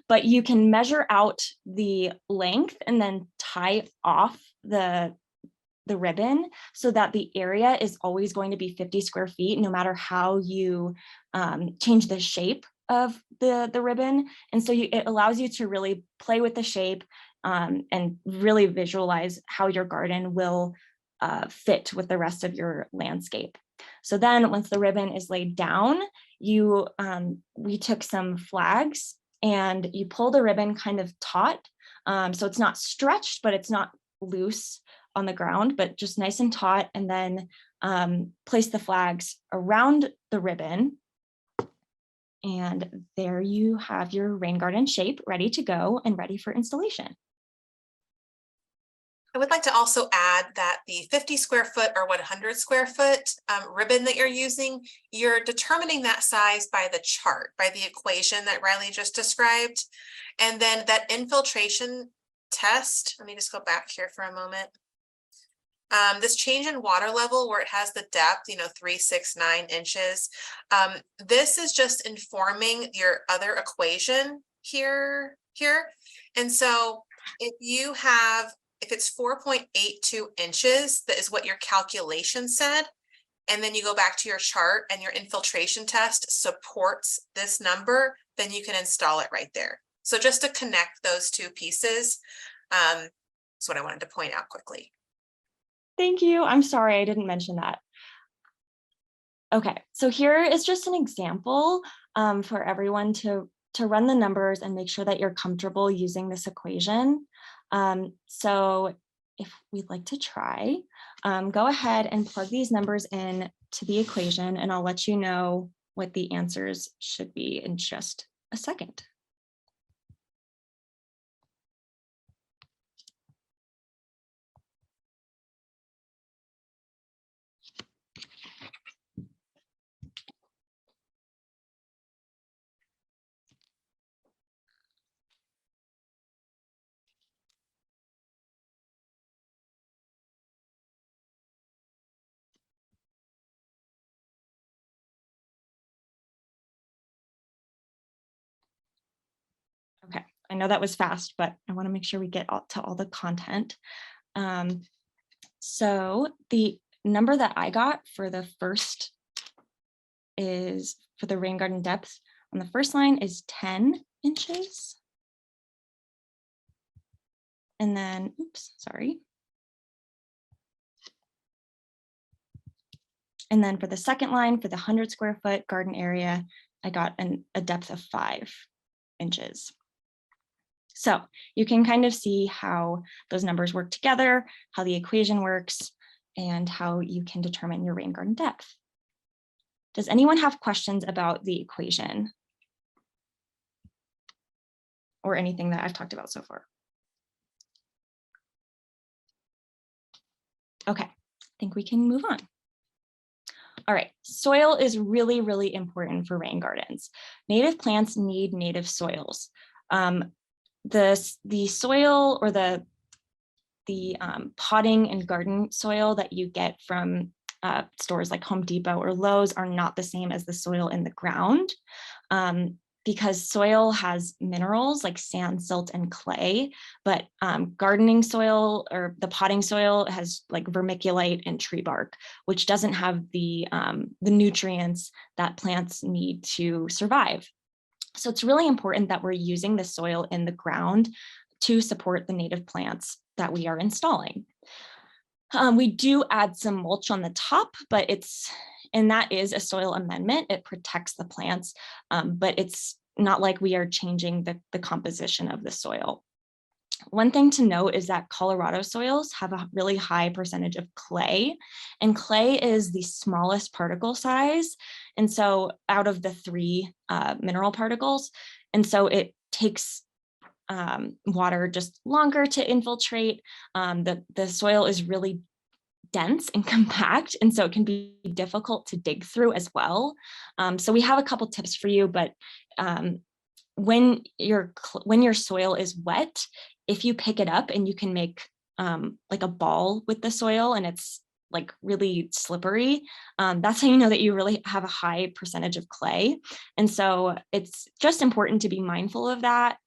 But you can measure out the length and then tie off the ribbon so that the area is always going to be 50 square feet, no matter how you change the shape of the ribbon. And so it allows you to really play with the shape and really visualize how your garden will fit with the rest of your landscape. So then once the ribbon is laid down, we took some flags and you pull the ribbon kind of taut. So it's not stretched, but it's not loose on the ground, but just nice and taut, and then place the flags around the ribbon. And there you have your rain garden shape ready to go and ready for installation. I would like to also add that the 50 square foot or 100 square foot ribbon that you're using, you're determining that size by the chart, by the equation that Riley just described. And then that infiltration test, let me just go back here for a moment. This change in water level where it has the depth, 3, 6, 9 inches. This is just informing your other equation here. And so if it's 4.82 inches, that is what your calculation said. And then you go back to your chart and your infiltration test supports this number, then you can install it right there. So just to connect those two pieces, that's what I wanted to point out quickly. Thank you. I'm sorry, I didn't mention that. Okay, so here is just an example for everyone to run the numbers and make sure that you're comfortable using this equation. So if we'd like to try, go ahead and plug these numbers in to the equation, and I'll let you know what the answers should be in just a second. Okay, I know that was fast, but I want to make sure we get to all the content. So the number that I got for the first is, for the rain garden depth on the first line is 10 inches. And then, oops, sorry. And then for the second line, for the 100 square foot garden area, I got a depth of 5 inches. So you can kind of see how those numbers work together, how the equation works, and how you can determine your rain garden depth. Does anyone have questions about the equation or anything that I've talked about so far? Okay, I think we can move on. All right, soil is really, really important for rain gardens. Native plants need native soils. The soil or the potting and garden soil that you get from stores like Home Depot or Lowe's are not the same as the soil in the ground. Because soil has minerals like sand, silt, and clay, but gardening soil or the potting soil has like vermiculite and tree bark, which doesn't have the nutrients that plants need to survive. So it's really important that we're using the soil in the ground to support the native plants that we are installing. We do add some mulch on the top, but and that is a soil amendment. It protects the plants, but it's not like we are changing the composition of the soil. One thing to note is that Colorado soils have a really high percentage of clay, and clay is the smallest particle size. And so out of the 3 mineral particles, and so it takes water just longer to infiltrate. The soil is really dense and compact, and so it can be difficult to dig through as well. So we have a couple tips for you, but when your soil is wet, if you pick it up and you can make like a ball with the soil and it's like really slippery, that's how you know that you really have a high percentage of clay. And so it's just important to be mindful of that,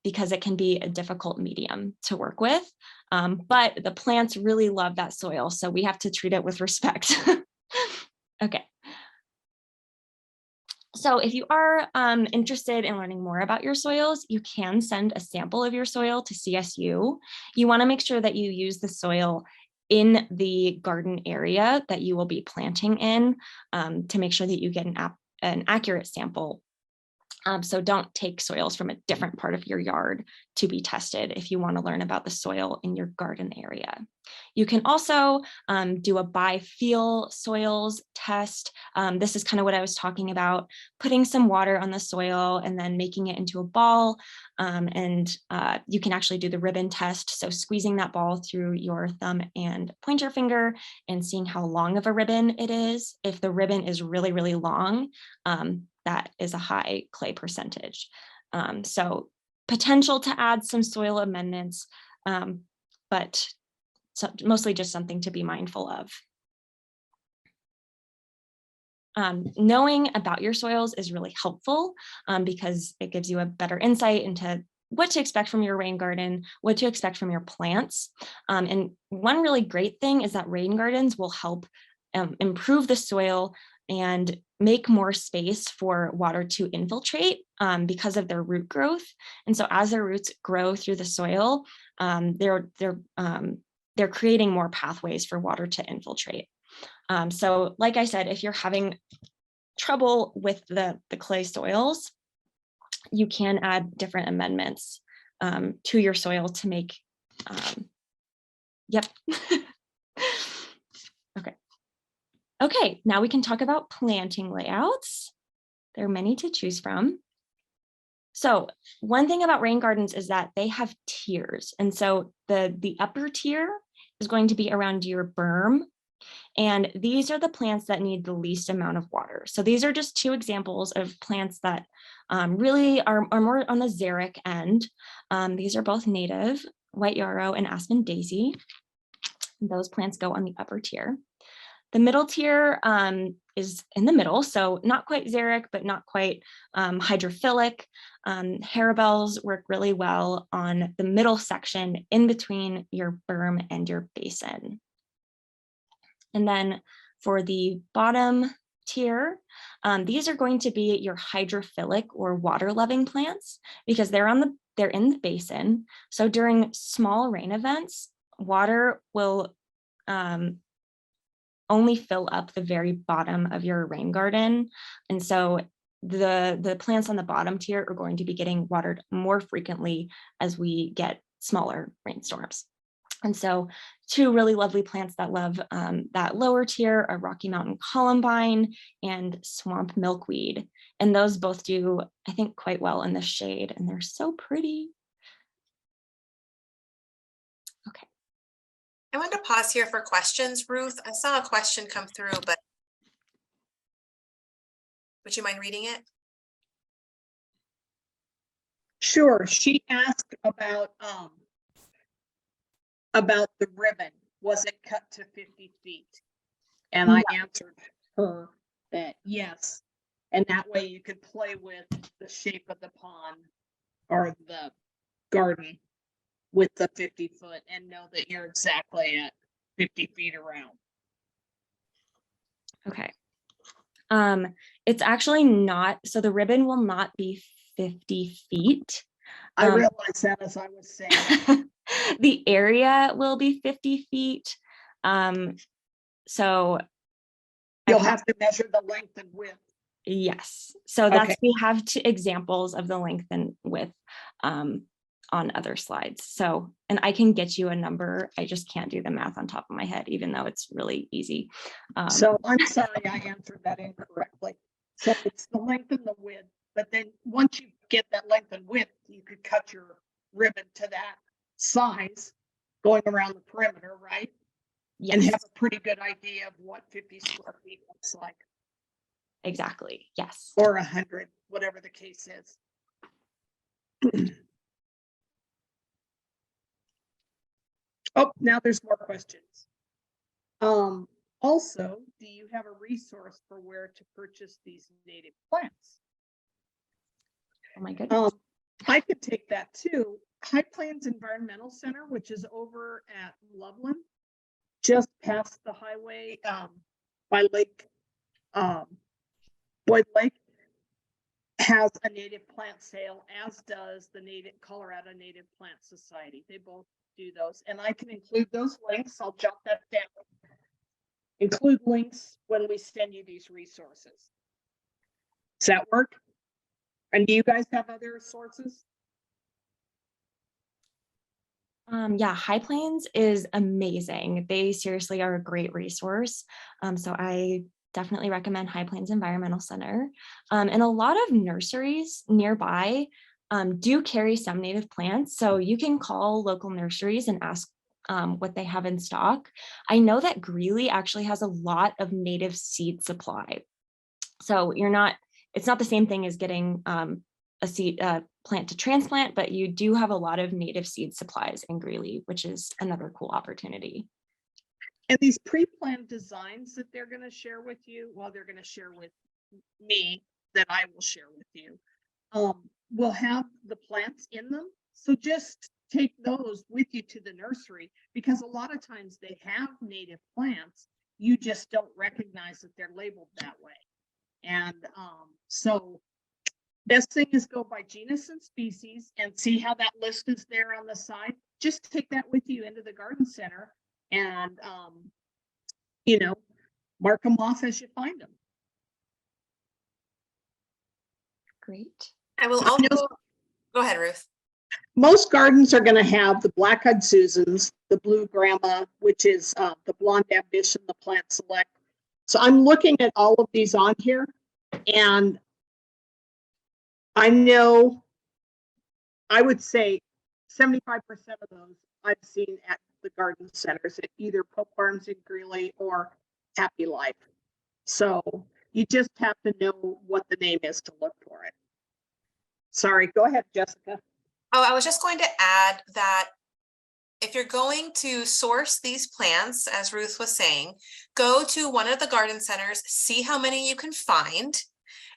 because it can be a difficult medium to work with. But the plants really love that soil, so we have to treat it with respect. Okay. So if you are interested in learning more about your soils, you can send a sample of your soil to CSU. You want to make sure that you use the soil in the garden area that you will be planting in, to make sure that you get an accurate sample. So don't take soils from a different part of your yard to be tested if you want to learn about the soil in your garden area. You can also do a by-feel soils test. This is kind of what I was talking about, putting some water on the soil and then making it into a ball. And you can actually do the ribbon test. So squeezing that ball through your thumb and pointer finger and seeing how long of a ribbon it is. If the ribbon is really, really long, that is a high clay percentage. So potential to add some soil amendments, but mostly just something to be mindful of. Knowing about your soils is really helpful because it gives you a better insight into what to expect from your rain garden, what to expect from your plants. And one really great thing is that rain gardens will help improve the soil and make more space for water to infiltrate because of their root growth. And so as their roots grow through the soil, they're creating more pathways for water to infiltrate. So like I said, if you're having trouble with the clay soils, you can add different amendments to your soil to make, yep. Okay, now we can talk about planting layouts. There are many to choose from. So one thing about rain gardens is that they have tiers. And so the upper tier is going to be around your berm. And these are the plants that need the least amount of water. So these are just 2 examples of plants that really are more on the xeric end. These are both native, white yarrow and aspen daisy. Those plants go on the upper tier. The middle tier is in the middle, so not quite xeric, but not quite hydrophilic. Harebells work really well on the middle section in between your berm and your basin. And then for the bottom tier. These are going to be your hydrophilic or water loving plants because they're in the basin. So during small rain events, water will only fill up the very bottom of your rain garden. And so the plants on the bottom tier are going to be getting watered more frequently as we get smaller rainstorms. And so 2 really lovely plants that love that lower tier are Rocky Mountain columbine and swamp milkweed. And those both do, I think, quite well in the shade, and they're so pretty. Okay. I want to pause here for questions. Ruth, I saw a question come through, but would you mind reading it? Sure. She asked about the ribbon. Was it cut to 50 feet? And I answered her that yes. And that way you could play with the shape of the pond or the garden with the 50-foot and know that you're exactly at 50 feet around. Okay. It's actually not, so the ribbon will not be 50 feet. I realized that as I was saying. The area will be 50 feet. So You'll have to measure the length and width. yes. So that's, Okay. we have 2 examples of the length and width on other slides. So, and I can get you a number. I just can't do the math on top of my head, even though it's really easy. So I'm sorry I answered that incorrectly. So it's the length and the width, but then once you get that length and width, you could cut your ribbon to that size going around the perimeter, right? And yes, have a pretty good idea of what 50 square feet looks like, exactly. Yes. or 100, whatever the case is. Oh, now there's more questions. Also, do you have a resource for where to purchase these native plants? Oh my goodness. I could take that too. High Plains Environmental Center, which is over at Loveland, just past the highway by Lake Boyd Lake, has a native plant sale, as does the Colorado Native Plant Society. They both do those, and I can include those links. I'll jot that down. Include links when we send you these resources. Does that work? And do you guys have other sources? Yeah, High Plains is amazing. They seriously are a great resource. So I definitely recommend High Plains Environmental Center. And a lot of nurseries nearby do carry some native plants. So you can call local nurseries and ask what they have in stock. I know that Greeley actually has a lot of native seed supply. So it's not the same thing as getting a plant to transplant, but you do have a lot of native seed supplies in Greeley, which is another cool opportunity. And these pre-planned designs that they're going to share with you, well, they're going to share with me, that I will share with you, will have the plants in them. So just take those with you to the nursery, because a lot of times they have native plants. You just don't recognize that they're labeled that way. And so best thing is go by genus and species and see how that list is there on the side. Just take that with you into the garden center and, mark them off as you find them. Great. I will also, go ahead, Ruth. Most gardens are going to have the black-eyed Susans, the blue grandma, which is the blonde ambition, the plant select. So I'm looking at all of these on here, and I know, I would say 75% of those I've seen at the garden centers at either Pope Farms in Greeley or Happy Life. So you just have to know what the name is to look for it. Sorry, go ahead, Jessica. Oh, I was just going to add that if you're going to source these plants, as Ruth was saying, go to one of the garden centers, see how many you can find,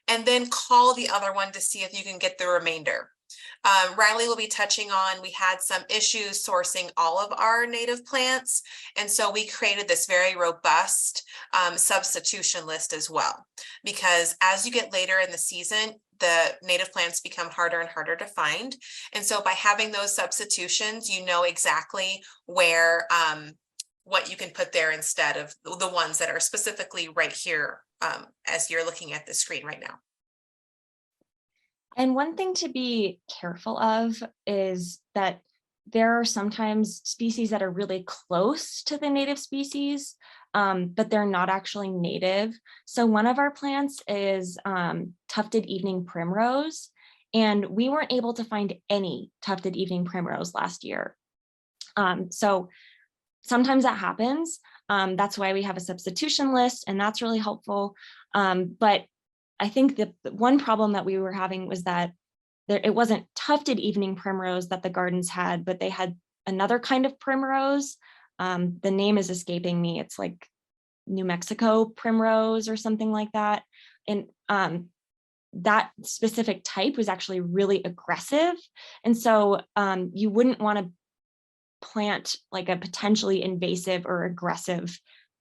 and then call the other one to see if you can get the remainder. Riley will be touching on, we had some issues sourcing all of our native plants. And so we created this very robust substitution list as well. Because as you get later in the season, the native plants become harder and harder to find. And so by having those substitutions, you know exactly where what you can put there instead of the ones that are specifically right here as you're looking at the screen right now. And one thing to be careful of is that there are sometimes species that are really close to the native species, but they're not actually native. So one of our plants is tufted evening primrose, and we weren't able to find any tufted evening primrose last year. So sometimes that happens. That's why we have a substitution list, and that's really helpful. But I think the one problem that we were having was that it wasn't tufted evening primrose that the gardens had, but they had another kind of primrose. The name is escaping me. It's like New Mexico primrose or something like that. And that specific type was actually really aggressive. And so you wouldn't want to plant like a potentially invasive or aggressive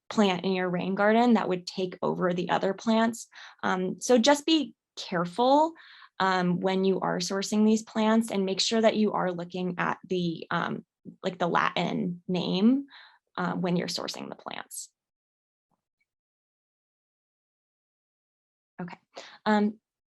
plant in your rain garden that would take over the other plants. So just be careful when you are sourcing these plants, and make sure that you are looking at the like the Latin name when you're sourcing the plants. Okay.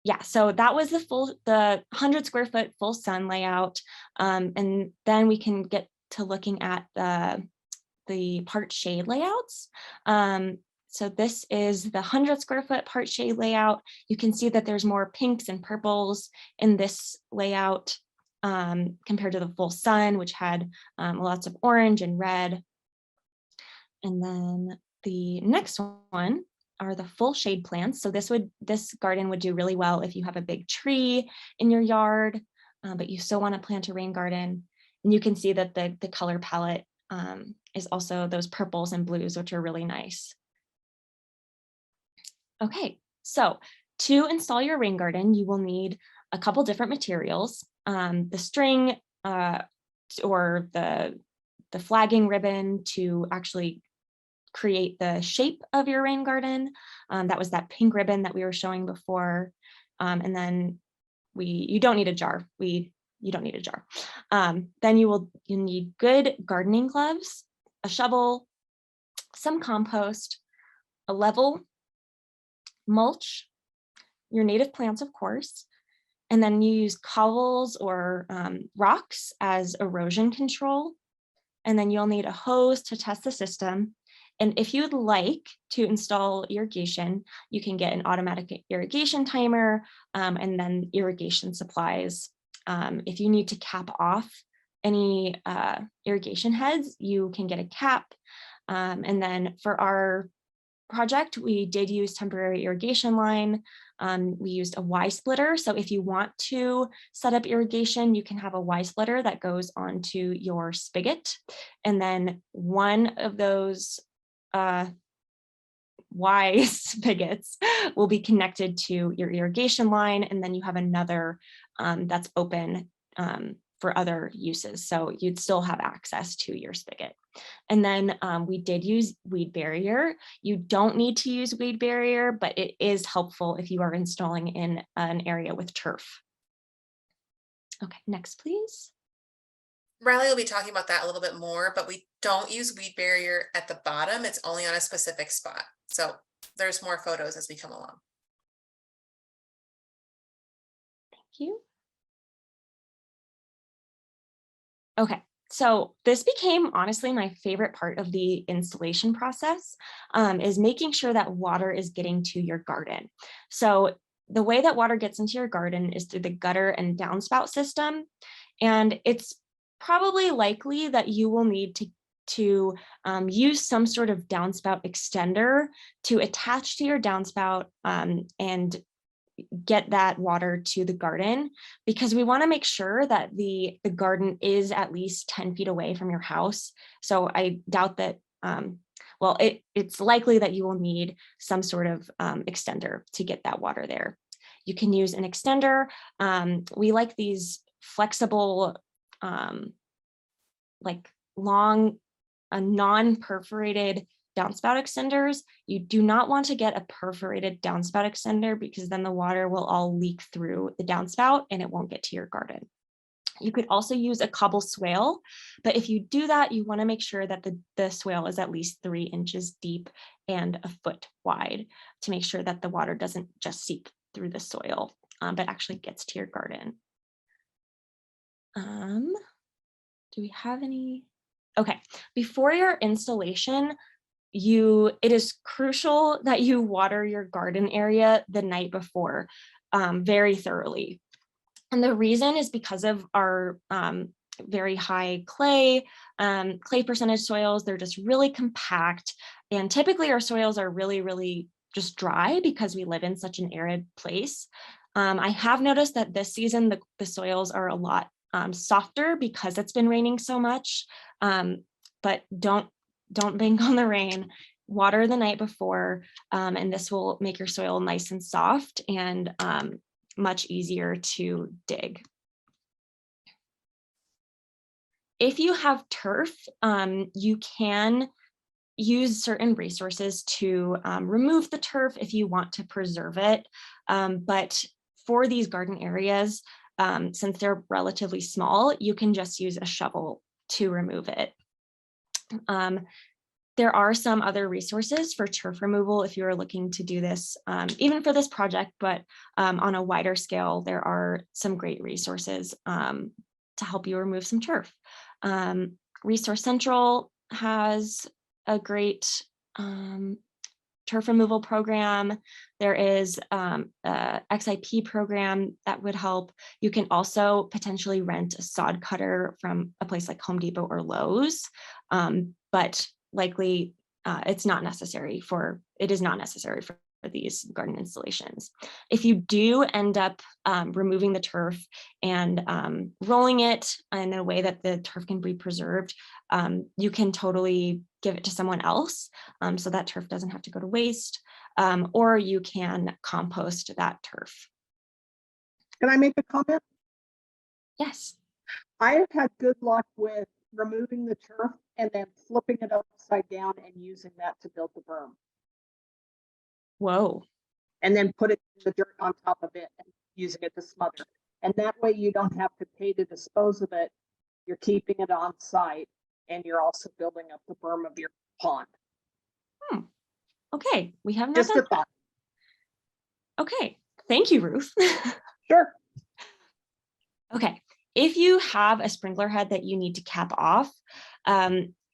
Yeah, so that was the 100 square foot full sun layout. And then we can get to looking at the part shade layouts. So this is the 100 square foot part shade layout. You can see that there's more pinks and purples in this layout compared to the full sun, which had lots of orange and red. And then the next one are the full shade plants. So this garden would do really well if you have a big tree in your yard, but you still want to plant a rain garden. And you can see that the color palette is also those purples and blues, which are really nice. Okay, so to install your rain garden, you will need a couple different materials. The string or the flagging ribbon to actually create the shape of your rain garden. That was that pink ribbon that we were showing before. And then you don't need a jar. You don't need a jar. Then you need good gardening gloves, a shovel, some compost, a level, mulch, your native plants, of course, and then you use cobbles or rocks as erosion control. And then you'll need a hose to test the system. And if you'd like to install irrigation, you can get an automatic irrigation timer and then irrigation supplies. If you need to cap off any irrigation heads, you can get a cap. And then for our project, we did use temporary irrigation line. We used a Y splitter. So if you want to set up irrigation, you can have a Y splitter that goes onto your spigot. And then one of those Y spigots will be connected to your irrigation line. And then you have another that's open for other uses. So you'd still have access to your spigot. And then we did use weed barrier. You don't need to use weed barrier, but it is helpful if you are installing in an area with turf. Okay, next, please. Riley will be talking about that a little bit more, but we don't use weed barrier at the bottom. It's only on a specific spot. So there's more photos as we come along. Thank you. Okay, so this became honestly my favorite part of the installation process, is making sure that water is getting to your garden. So the way that water gets into your garden is through the gutter and downspout system. And it's probably likely that you will need to use some sort of downspout extender to attach to your downspout and get that water to the garden, because we want to make sure that the garden is at least 10 feet away from your house. So I doubt that, well, it's likely that you will need some sort of extender to get that water there. You can use an extender. We like these flexible, like long, non-perforated downspout extenders. You do not want to get a perforated downspout extender because then the water will all leak through the downspout and it won't get to your garden. You could also use a cobble swale, but if you do that, you want to make sure that the swale is at least 3 inches deep and a foot wide to make sure that the water doesn't just seep through the soil, but actually gets to your garden. Do we have any? Okay, before your installation, it is crucial that you water your garden area the night before very thoroughly. And the reason is because of our very high clay percentage soils. They're just really compact. And typically our soils are really, really just dry because we live in such an arid place. I have noticed that this season, the soils are a lot softer because it's been raining so much, but don't bank on the rain. Water the night before, and this will make your soil nice and soft and much easier to dig. If you have turf, you can use certain resources to remove the turf if you want to preserve it. But for these garden areas, since they're relatively small, you can just use a shovel to remove it. There are some other resources for turf removal if you're looking to do this, even for this project, but on a wider scale, there are some great resources to help you remove some turf. Resource Central has a great turf removal program. There is a XIP program that would help. You can also potentially rent a sod cutter from a place like Home Depot or Lowe's, but likely it is not necessary for these garden installations. If you do end up removing the turf and rolling it in a way that the turf can be preserved, you can totally give it to someone else so that turf doesn't have to go to waste, or you can compost that turf. Can I make a comment? Yes. I have had good luck with removing the turf and then flipping it upside down and using that to build the berm. Whoa. And then put the dirt on top of it and using it to smother. And that way you don't have to pay to dispose of it. You're keeping it on site and you're also building up the berm of your pond. Okay, we have not Just a done thought. Okay, thank you, Ruth. Sure. Okay, if you have a sprinkler head that you need to cap off,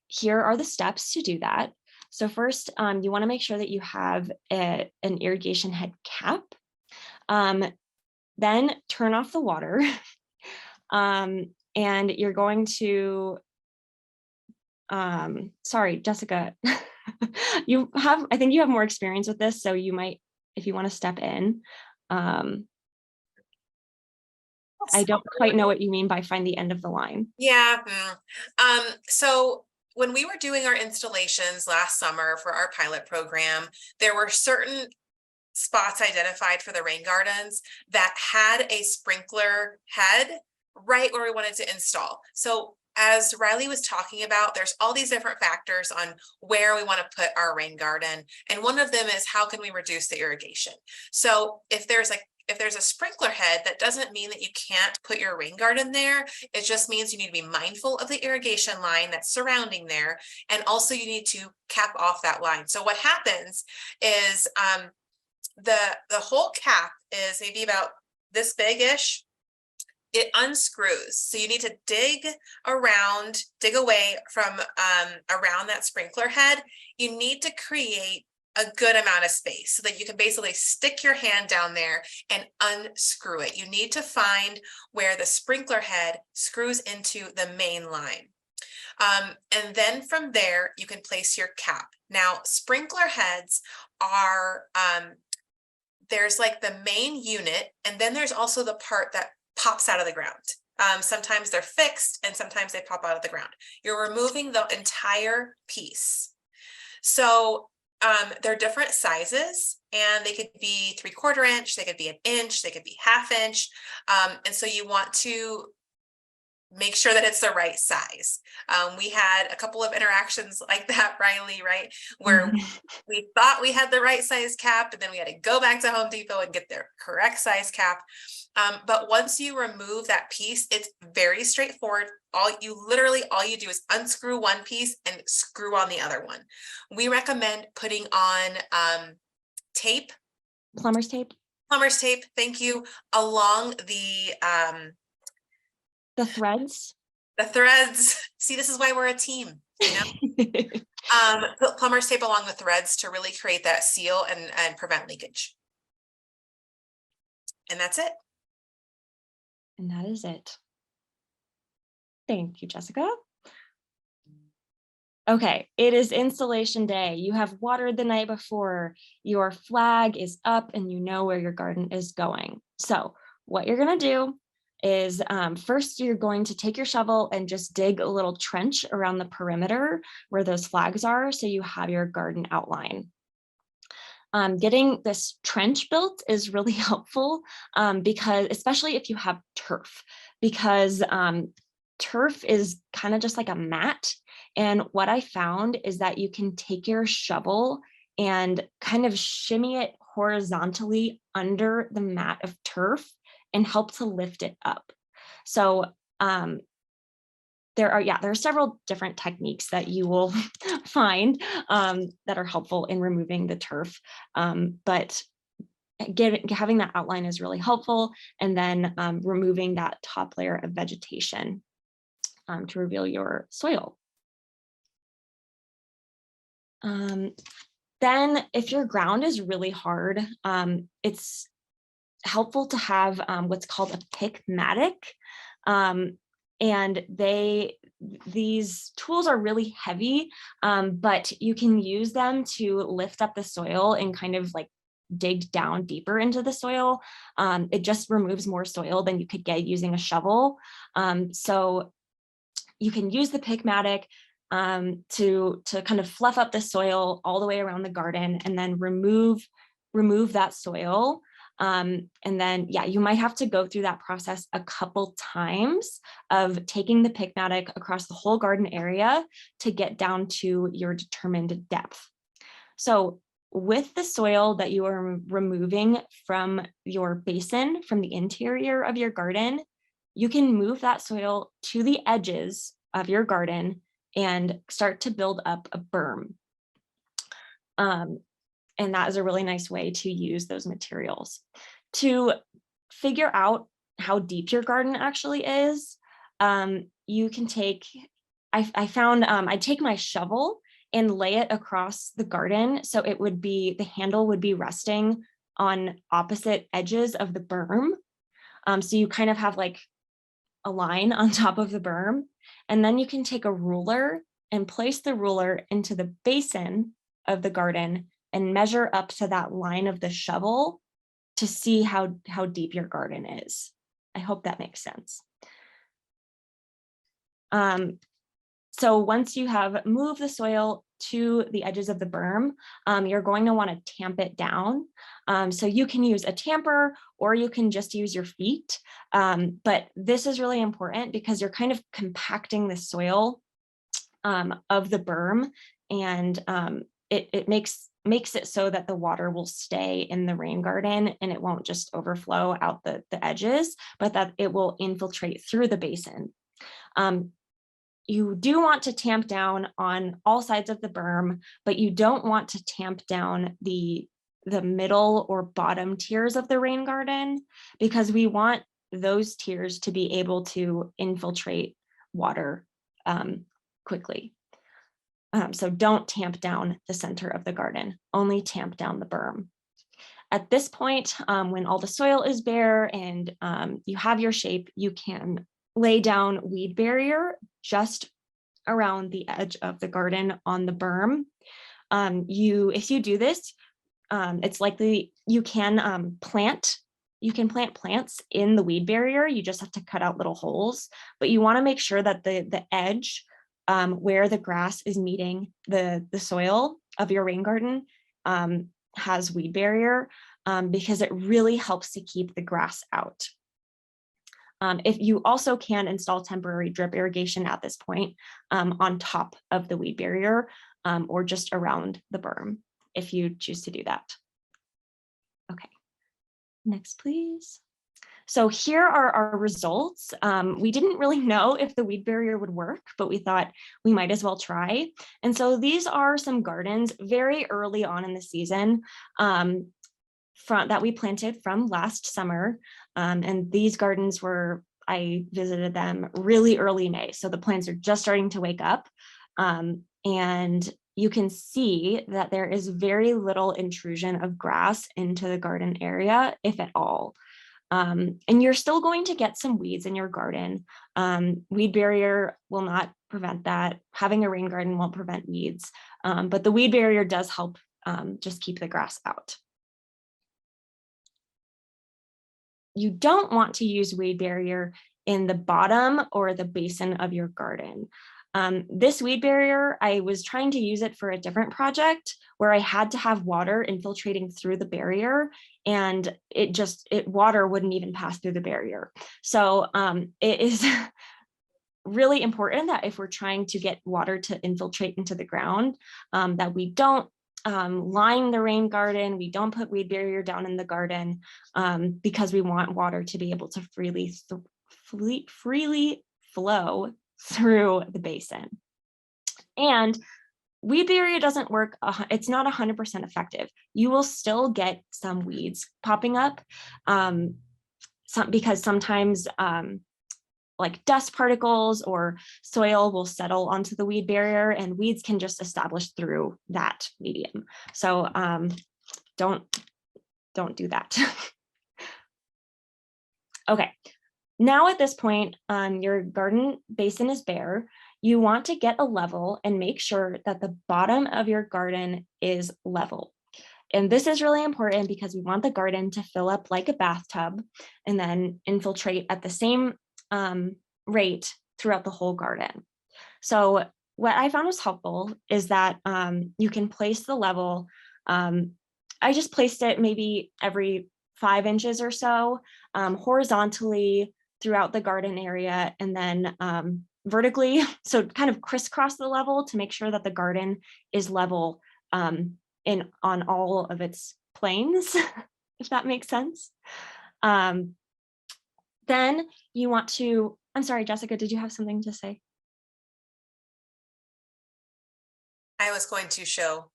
here are the steps to do that. So first, you want to make sure that you have an irrigation head cap. Then turn off the water, and you're going to, sorry, Jessica, I think you have more experience with this, so you might, if you want to step in. I don't quite know what you mean by find the end of the line. Yeah. So when we were doing our installations last summer for our pilot program, there were certain spots identified for the rain gardens that had a sprinkler head right where we wanted to install. So as Riley was talking about, there's all these different factors on where we want to put our rain garden. And one of them is how can we reduce the irrigation? So if there's a sprinkler head, that doesn't mean that you can't put your rain garden there. It just means you need to be mindful of the irrigation line that's surrounding there. And also you need to cap off that line. So what happens is the whole cap is maybe about this big-ish. It unscrews. So you need to dig away from around that sprinkler head. You need to create a good amount of space so that you can basically stick your hand down there and unscrew it. You need to find where the sprinkler head screws into the main line. And then from there, you can place your cap. Now, sprinkler heads are, there's like the main unit, and then there's also the part that pops out of the ground. Sometimes they're fixed and sometimes they pop out of the ground. You're removing the entire piece. So they're different sizes and they could be 3/4 inch, they could be 1 inch, they could be 1/2 inch. And so you want to make sure that it's the right size. We had a couple of interactions like that, Riley, right? Where we thought we had the right size cap, and then we had to go back to Home Depot and get their correct size cap. But once you remove that piece, it's very straightforward. All you do is unscrew one piece and screw on the other one. We recommend putting on tape. Plumber's tape. Plumber's tape, thank you, along the threads. The threads. See, this is why we're a team, you know? Put plumber's tape along the threads to really create that seal and prevent leakage. And that's it. And that is it. Thank you, Jessica. Okay, it is installation day. You have watered the night before. Your flag is up and you know where your garden is going. So what you're gonna do is first you're going to take your shovel and just dig a little trench around the perimeter where those flags are, so you have your garden outline. Getting this trench built is really helpful because, especially if you have turf, because turf is kind of just like a mat. And what I found is that you can take your shovel and kind of shimmy it horizontally under the mat of turf and help to lift it up. So there are several different techniques that you will find that are helpful in removing the turf, but having that outline is really helpful, and then removing that top layer of vegetation to reveal your soil. Then if your ground is really hard, it's helpful to have what's called a pickmatic. And these tools are really heavy, but you can use them to lift up the soil and kind of like dig down deeper into the soil. It just removes more soil than you could get using a shovel. So you can use the pickmatic to kind of fluff up the soil all the way around the garden, and then remove that soil. And then, yeah, you might have to go through that process a couple times of taking the pickmatic across the whole garden area to get down to your determined depth. So with the soil that you are removing from your basin, from the interior of your garden, you can move that soil to the edges of your garden and start to build up a berm. And that is a really nice way to use those materials. To figure out how deep your garden actually is, you can take, I found I'd take my shovel and lay it across the garden. So it would be, the handle would be resting on opposite edges of the berm. So you kind of have like a line on top of the berm. And then you can take a ruler and place the ruler into the basin of the garden and measure up to that line of the shovel to see how deep your garden is. I hope that makes sense. So once you have moved the soil to the edges of the berm, you're going to want to tamp it down. So you can use a tamper or you can just use your feet. But this is really important because you're kind of compacting the soil of the berm, and it makes it so that the water will stay in the rain garden and it won't just overflow out the edges, but that it will infiltrate through the basin. You do want to tamp down on all sides of the berm, but you don't want to tamp down the middle or bottom tiers of the rain garden, because we want those tiers to be able to infiltrate water quickly. So don't tamp down the center of the garden, only tamp down the berm. At this point, when all the soil is bare and you have your shape, you can lay down weed barrier just around the edge of the garden on the berm. If you do this, it's likely you can plant plants in the weed barrier. You just have to cut out little holes, but you want to make sure that the edge where the grass is meeting the soil of your rain garden has weed barrier, because it really helps to keep the grass out. If you also can install temporary drip irrigation at this point on top of the weed barrier or just around the berm, if you choose to do that. Okay, next, please. So here are our results. We didn't really know if the weed barrier would work, but we thought we might as well try. And so these are some gardens very early on in the season that we planted from last summer. And these gardens I visited them really early May. So the plants are just starting to wake up. And you can see that there is very little intrusion of grass into the garden area, if at all. And you're still going to get some weeds in your garden. Weed barrier will not prevent that. Having a rain garden won't prevent weeds, but the weed barrier does help just keep the grass out. You don't want to use weed barrier in the bottom or the basin of your garden. This weed barrier, I was trying to use it for a different project where I had to have water infiltrating through the barrier, and water wouldn't even pass through the barrier. So it is really important that if we're trying to get water to infiltrate into the ground, that we don't line the rain garden, we don't put weed barrier down in the garden, because we want water to be able to freely flow through the basin. And weed barrier doesn't work, it's not 100% effective. You will still get some weeds popping up, because sometimes like dust particles or soil will settle onto the weed barrier, and weeds can just establish through that medium. So don't do that. Okay, now at this point, your garden basin is bare. You want to get a level and make sure that the bottom of your garden is level. And this is really important because we want the garden to fill up like a bathtub and then infiltrate at the same rate throughout the whole garden. So what I found was helpful is that you can place the level. I just placed it maybe every 5 inches or so horizontally throughout the garden area, and then vertically, so kind of crisscross the level to make sure that the garden is level on all of its planes, if that makes sense. Then you want to, I'm sorry, Jessica, did you have something to say? I was going to show.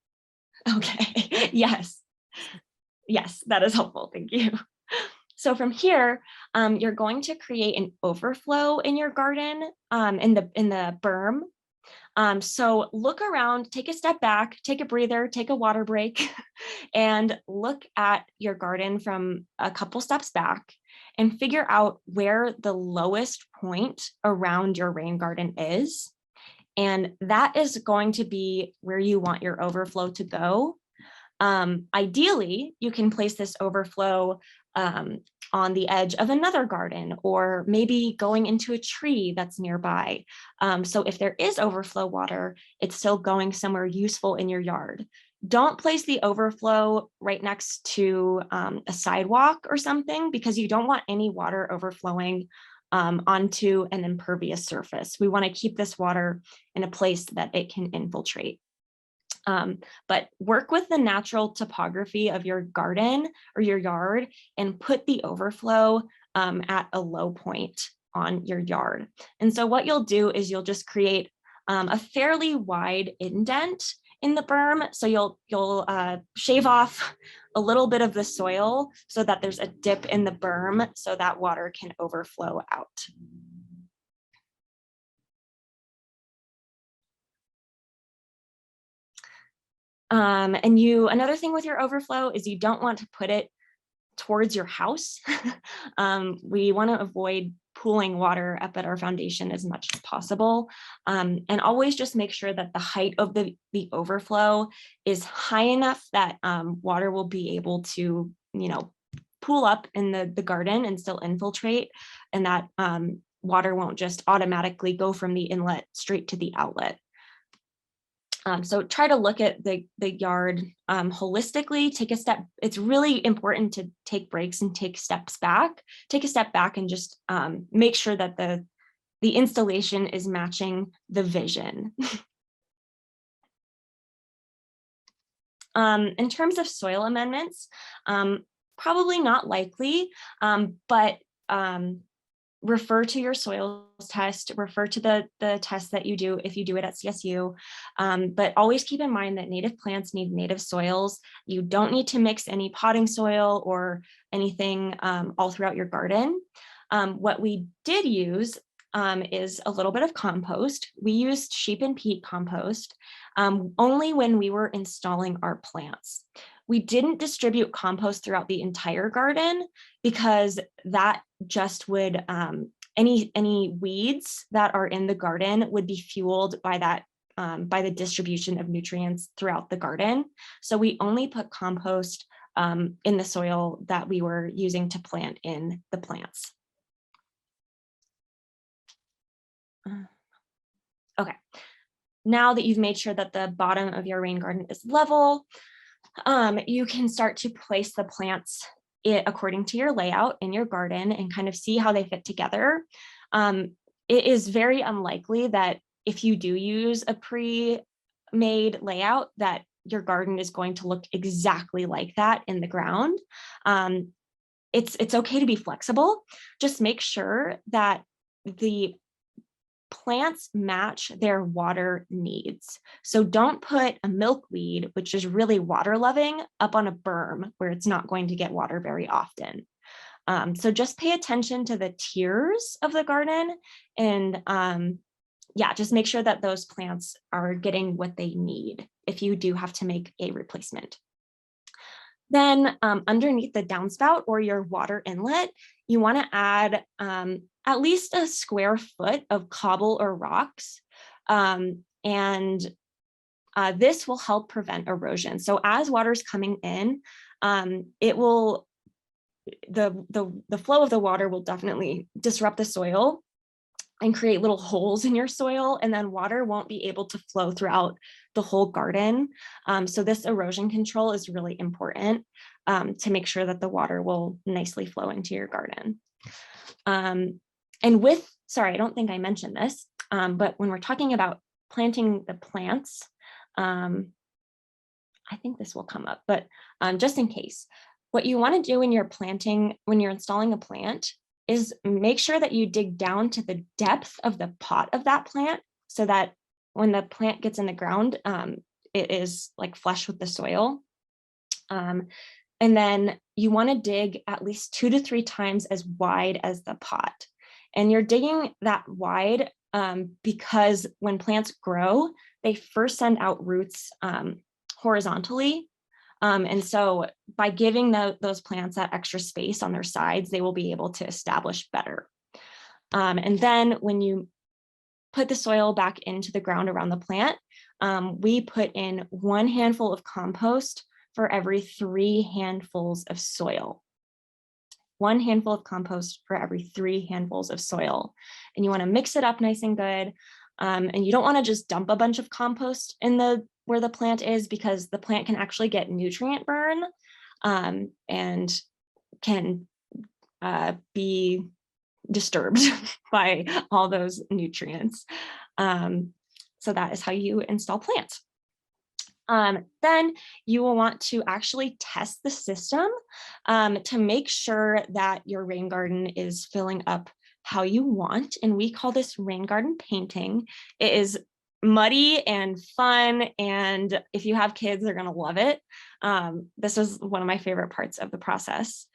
Okay, yes, that is helpful, thank you. So from here, you're going to create an overflow in your garden, in the berm. So look around, take a step back, take a breather, take a water break, and look at your garden from a couple steps back and figure out where the lowest point around your rain garden is. And that is going to be where you want your overflow to go. Ideally, you can place this overflow on the edge of another garden, or maybe going into a tree that's nearby. So if there is overflow water, it's still going somewhere useful in your yard. Don't place the overflow right next to a sidewalk or something, because you don't want any water overflowing onto an impervious surface. We want to keep this water in a place that it can infiltrate. But work with the natural topography of your garden or your yard and put the overflow at a low point on your yard. And so what you'll do is you'll just create a fairly wide indent in the berm. So you'll shave off a little bit of the soil so that there's a dip in the berm so that water can overflow out. And another thing with your overflow is you don't want to put it towards your house. We want to avoid pooling water up at our foundation as much as possible. And always just make sure that the height of the overflow is high enough that water will be able to, pool up in the garden and still infiltrate, and that water won't just automatically go from the inlet straight to the outlet. So try to look at the yard holistically, take a step. It's really important to take breaks and take a step back and just make sure that the installation is matching the vision. In terms of soil amendments, probably not likely, but refer to your soils test, refer to the test that you do if you do it at CSU, but always keep in mind that native plants need native soils. You don't need to mix any potting soil or anything all throughout your garden. What we did use is a little bit of compost. We used sheep and peat compost only when we were installing our plants. We didn't distribute compost throughout the entire garden because that just would, any weeds that are in the garden would be fueled by that, by the distribution of nutrients throughout the garden. So we only put compost in the soil that we were using to plant in the plants. Okay, now that you've made sure that the bottom of your rain garden is level, you can start to place the plants according to your layout in your garden and kind of see how they fit together. It is very unlikely that if you do use a pre-made layout that your garden is going to look exactly like that in the ground. It's okay to be flexible. Just make sure that the plants match their water needs. So don't put a milkweed, which is really water loving, up on a berm where it's not going to get water very often. So just pay attention to the tiers of the garden and yeah, just make sure that those plants are getting what they need if you do have to make a replacement. Then underneath the downspout or your water inlet, you want to add at least a square foot of cobble or rocks. This will help prevent erosion. So as water's coming in, it will, the flow of the water will definitely disrupt the soil and create little holes in your soil, and then water won't be able to flow throughout the whole garden. So this erosion control is really important to make sure that the water will nicely flow into your garden. And with, sorry, I don't think I mentioned this, but when we're talking about planting the plants, I think this will come up, but just in case, what you want to do when you're planting, when you're installing a plant, is make sure that you dig down to the depth of the pot of that plant so that when the plant gets in the ground, it is like flush with the soil. And then you want to dig at least 2 to 3 times as wide as the pot. And you're digging that wide because when plants grow, they first send out roots horizontally. And so by giving those plants that extra space on their sides, they will be able to establish better. And then when you put the soil back into the ground around the plant, we put in 1 handful of compost for every 3 handfuls of soil. 1 handful of compost for every 3 handfuls of soil. And you want to mix it up nice and good. And you don't want to just dump a bunch of compost in where the plant is, because the plant can actually get nutrient burn and can be disturbed by all those nutrients. So that is how you install plants. Then you will want to actually test the system to make sure that your rain garden is filling up how you want. And we call this rain garden painting. It is muddy and fun. And if you have kids, they're going to love it. This is one of my favorite parts of the process.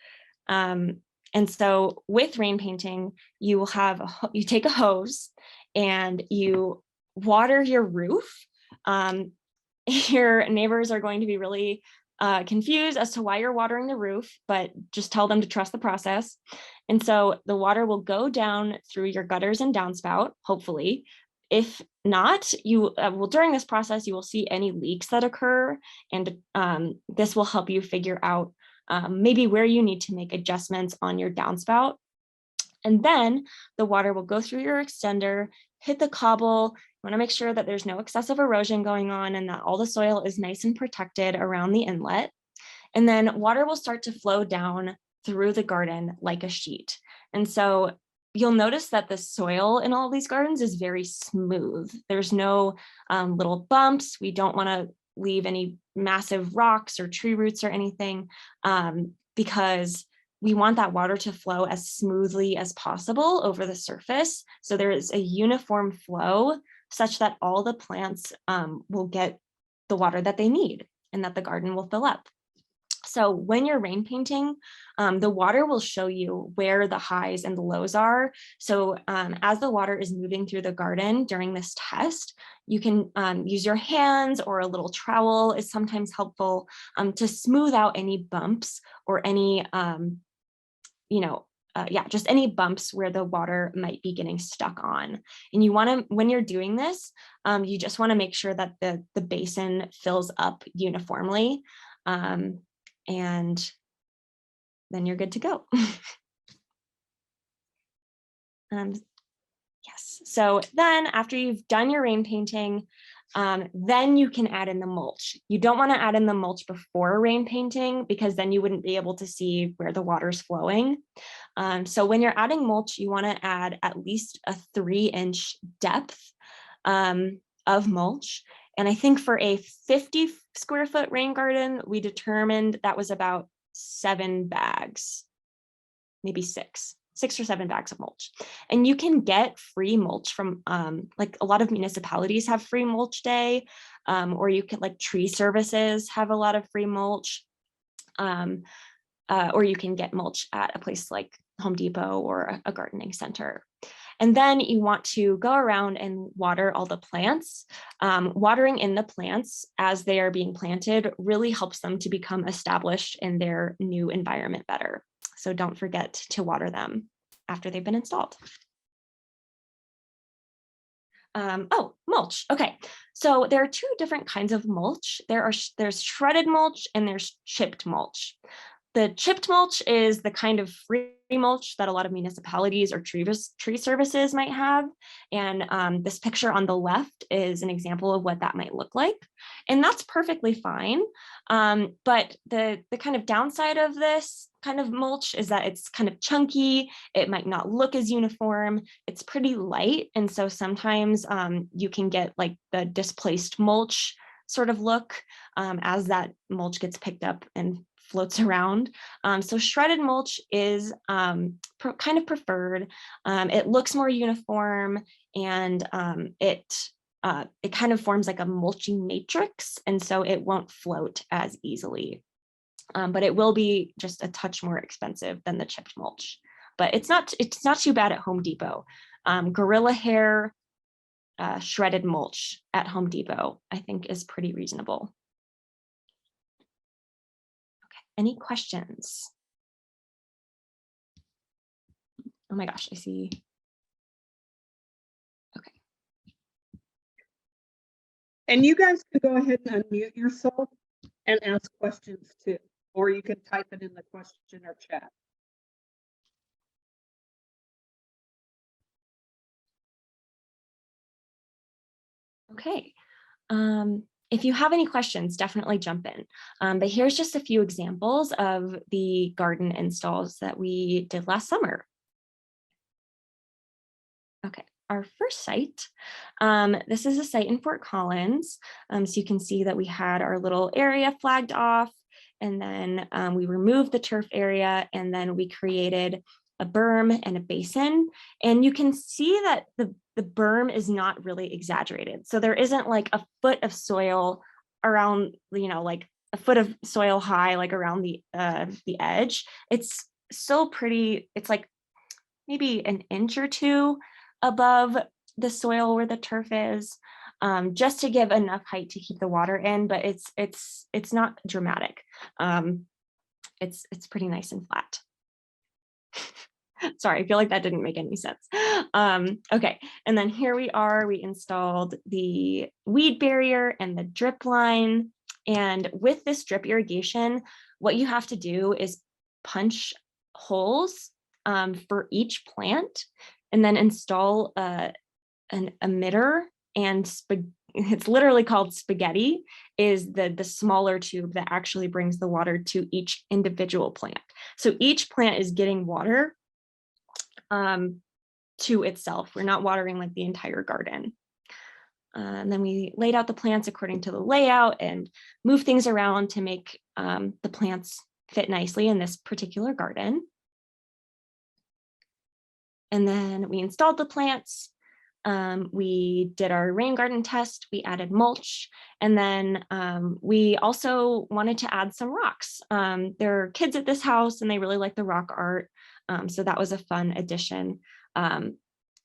And so with rain painting, you will have, you take a hose and you water your roof. Your neighbors are going to be really confused as to why you're watering the roof, but just tell them to trust the process. And so the water will go down through your gutters and downspout, hopefully. If not, you will, during this process, you will see any leaks that occur, and this will help you figure out maybe where you need to make adjustments on your downspout. And then the water will go through your extender, hit the cobble. You want to make sure that there's no excessive erosion going on and that all the soil is nice and protected around the inlet. And then water will start to flow down through the garden like a sheet. And so you'll notice that the soil in all of these gardens is very smooth. There's no little bumps. We don't want to leave any massive rocks or tree roots or anything, because we want that water to flow as smoothly as possible over the surface. So there is a uniform flow such that all the plants will get the water that they need and that the garden will fill up. So when you're rain painting, the water will show you where the highs and the lows are. So as the water is moving through the garden during this test, you can use your hands, or a little trowel is sometimes helpful to smooth out any bumps or any, just any bumps where the water might be getting stuck on. And you want to, when you're doing this, you just want to make sure that the basin fills up uniformly. And then you're good to go. Yes, so then after you've done your rain painting, then you can add in the mulch. You don't want to add in the mulch before rain painting, because then you wouldn't be able to see where the water's flowing. So when you're adding mulch, you want to add at least a 3-inch depth of mulch. And I think for a 50 square foot rain garden, we determined that was about 7 bags, maybe 6 or 7 bags of mulch. And you can get free mulch from, like a lot of municipalities have free mulch day, or you can, like tree services have a lot of free mulch, or you can get mulch at a place like Home Depot or a gardening center. And then you want to go around and water all the plants. Watering in the plants as they are being planted really helps them to become established in their new environment better. So don't forget to water them after they've been installed. Mulch. Okay, so there are 2 different kinds of mulch. There's shredded mulch and there's chipped mulch. The chipped mulch is the kind of free mulch that a lot of municipalities or tree services might have. And this picture on the left is an example of what that might look like. And that's perfectly fine. But the kind of downside of this kind of mulch is that it's kind of chunky. It might not look as uniform. It's pretty light. And so sometimes you can get like the displaced mulch sort of look as that mulch gets picked up and floats around. So shredded mulch is kind of preferred. It looks more uniform, and it kind of forms like a mulching matrix, and so it won't float as easily. But it will be just a touch more expensive than the chipped mulch. But it's not too bad at Home Depot. Gorilla Hair shredded mulch at Home Depot, I think, is pretty reasonable. Any questions? Oh my gosh, I see. Okay. And you guys can go ahead and unmute yourself and ask questions too, or you can type it in the question or chat. Okay. If you have any questions, definitely jump in. But here's just a few examples of the garden installs that we did last summer. Okay, our first site, this is a site in Fort Collins. So you can see that we had our little area flagged off, and then we removed the turf area, and then we created a berm and a basin. And you can see that the berm is not really exaggerated. So there isn't like a foot of soil around, like a foot of soil high, like around the edge. It's so pretty. It's like maybe an inch or 2 above the soil where the turf is, just to give enough height to keep the water in, but it's not dramatic. It's pretty nice and flat. Sorry, I feel like that didn't make any sense. Okay, and then here we are, we installed the weed barrier and the drip line. And with this drip irrigation, what you have to do is punch holes for each plant, and then install an emitter, and it's literally called spaghetti, is the smaller tube that actually brings the water to each individual plant. So each plant is getting water to itself. We're not watering like the entire garden. And then we laid out the plants according to the layout and move things around to make the plants fit nicely in this particular garden. And then we installed the plants. We did our rain garden test, we added mulch, and then we also wanted to add some rocks. There are kids at this house and they really like the rock art. So that was a fun addition.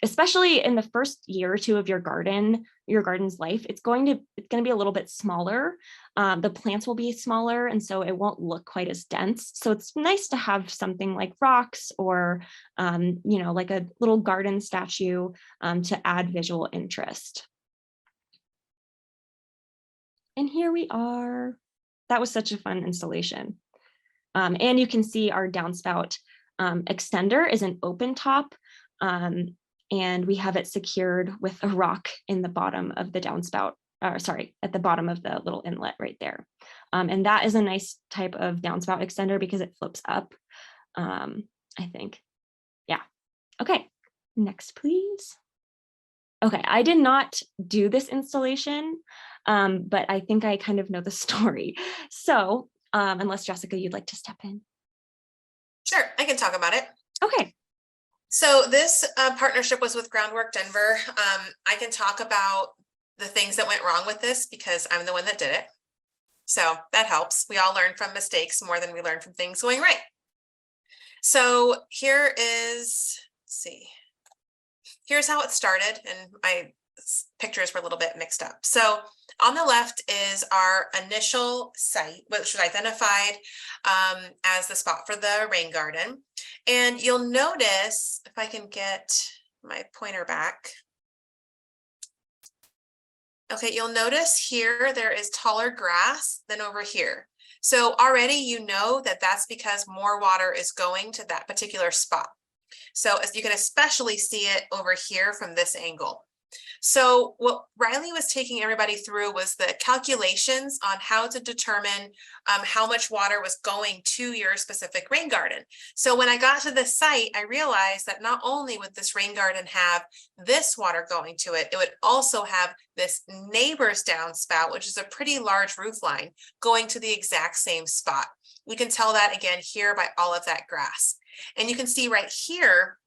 Especially in the first year or two of your garden's life, it's going to be a little bit smaller. The plants will be smaller, and so it won't look quite as dense. So it's nice to have something like rocks or, like a little garden statue to add visual interest. And here we are. That was such a fun installation. And you can see our downspout extender is an open top. And we have it secured with a rock in the bottom of the downspout, at the bottom of the little inlet right there. And that is a nice type of downspout extender because it flips up, I think. Yeah. Okay, next, please. Okay, I did not do this installation, but I think I kind of know the story. So unless Jessica, you'd like to step in. Sure, I can talk about it. Okay. So this partnership was with Groundwork Denver. I can talk about the things that went wrong with this because I'm the one that did it. So that helps. We all learn from mistakes more than we learn from things going right. So here is, let's see, here's how it started, and my pictures were a little bit mixed up. So on the left is our initial site, which was identified as the spot for the rain garden. And you'll notice, if I can get my pointer back. Okay, you'll notice here there is taller grass than over here. So already you know that that's because more water is going to that particular spot. So as you can especially see it over here from this angle. So what Riley was taking everybody through was the calculations on how to determine how much water was going to your specific rain garden. So when I got to the site, I realized that not only would this rain garden have this water going to it, it would also have this neighbor's downspout, which is a pretty large roof line, going to the exact same spot. We can tell that again here by all of that grass. And you can see right here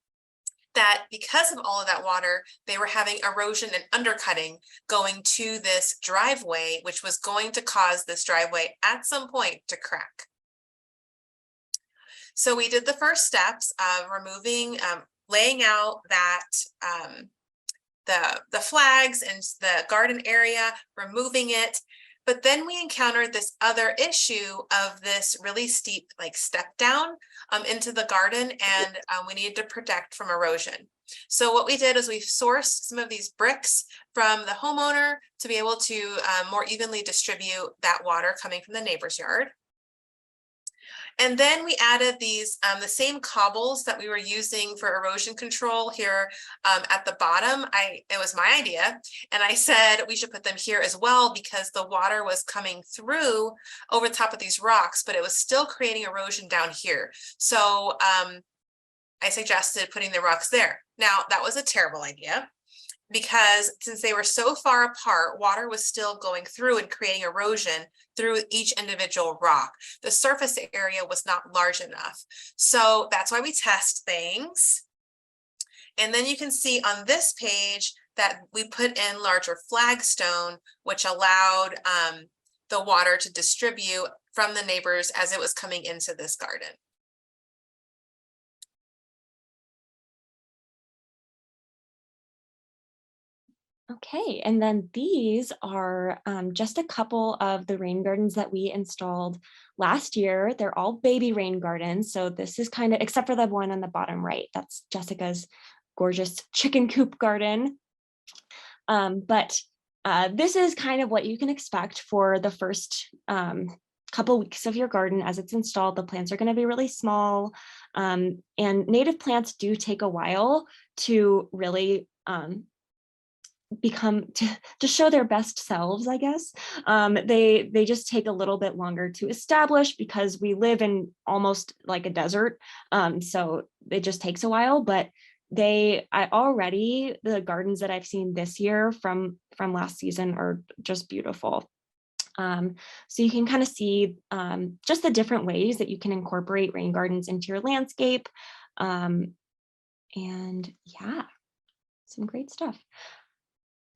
that because of all of that water, they were having erosion and undercutting going to this driveway, which was going to cause this driveway at some point to crack. So we did the first steps of removing, laying out that the flags and the garden area, removing it. But then we encountered this other issue of this really steep step down into the garden, and we needed to protect from erosion. So what we did is we sourced some of these bricks from the homeowner to be able to more evenly distribute that water coming from the neighbor's yard. And then we added these, the same cobbles that we were using for erosion control here at the bottom. It was my idea. And I said we should put them here as well because the water was coming through over the top of these rocks, but it was still creating erosion down here. So I suggested putting the rocks there. Now, that was a terrible idea, because since they were so far apart, water was still going through and creating erosion through each individual rock. The surface area was not large enough. So that's why we test things. And then you can see on this page that we put in larger flagstone, which allowed the water to distribute from the neighbors as it was coming into this garden. Okay, and then these are just a couple of the rain gardens that we installed last year. They're all baby rain gardens. So this is kind of, except for the one on the bottom right, that's Jessica's gorgeous chicken coop garden. But this is kind of what you can expect for the first couple weeks of your garden as it's installed. The plants are going to be really small, and native plants do take a while to really become to show their best selves, I guess. They just take a little bit longer to establish because we live in almost like a desert, so it just takes a while. But the gardens that I've seen this year from last season are just beautiful. So you can kind of see just the different ways that you can incorporate rain gardens into your landscape. And yeah, some great stuff.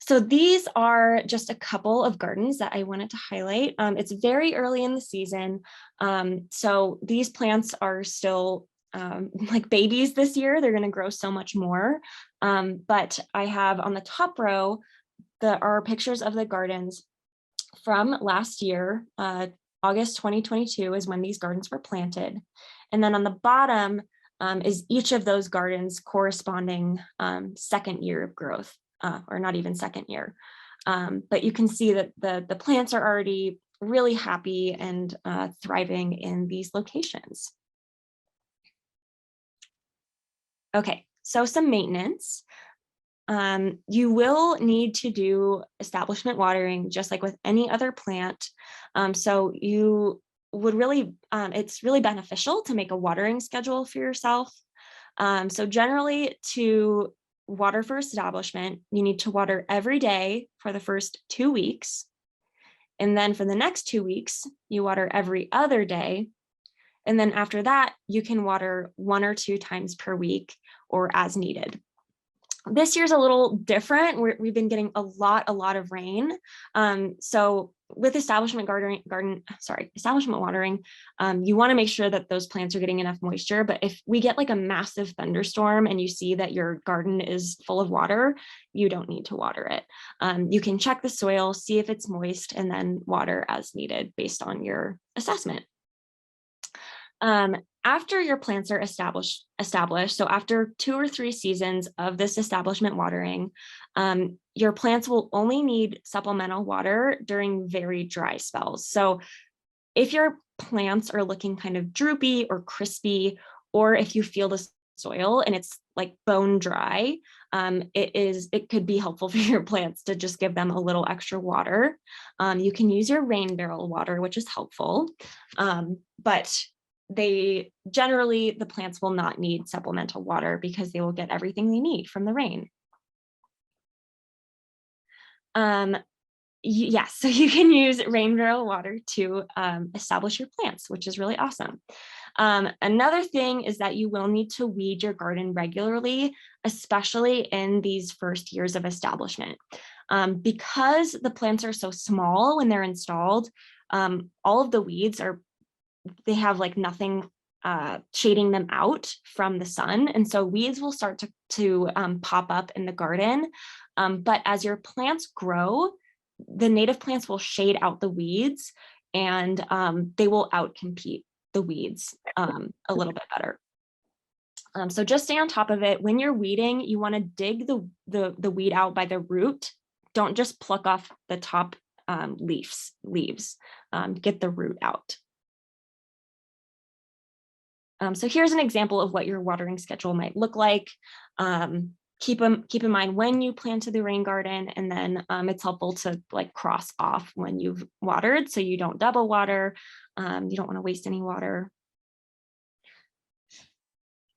So these are just a couple of gardens that I wanted to highlight. It's very early in the season. So these plants are still like babies this year. They're going to grow so much more. But I have on the top row, are pictures of the gardens from last year. August 2022 is when these gardens were planted. And then on the bottom is each of those gardens corresponding second year of growth. Or not even second year. But you can see that the plants are already really happy and thriving in these locations. Okay, so some maintenance. You will need to do establishment watering just like with any other plant. So you would really, it's really beneficial to make a watering schedule for yourself. So generally to water for establishment, you need to water every day for the first 2 weeks. And then for the next 2 weeks, you water every other day. And then after that, you can water 1 or 2 times per week or as needed. This year's a little different. We've been getting a lot of rain. So with establishment watering, you want to make sure that those plants are getting enough moisture. But if we get like a massive thunderstorm and you see that your garden is full of water, you don't need to water it. You can check the soil, see if it's moist, and then water as needed based on your assessment. After your plants are established, so after 2 or 3 seasons of this establishment watering, your plants will only need supplemental water during very dry spells. So if your plants are looking kind of droopy or crispy, or if you feel the soil and it's like bone dry, it could be helpful for your plants to just give them a little extra water. You can use your rain barrel water, which is helpful, but the plants will not need supplemental water because they will get everything they need from the rain. Yes, so you can use rain barrel water to establish your plants, which is really awesome. Another thing is that you will need to weed your garden regularly, especially in these first years of establishment. Because the plants are so small when they're installed, all of the weeds they have like nothing shading them out from the sun. And so weeds will start to pop up in the garden. But as your plants grow, the native plants will shade out the weeds, and they will outcompete the weeds a little bit better. So just stay on top of it. When you're weeding, you want to dig the weed out by the root. Don't just pluck off the top leaves. Get the root out. So here's an example of what your watering schedule might look like. Keep in mind when you planted the rain garden, and then it's helpful to like cross off when you've watered so you don't double water. You don't want to waste any water.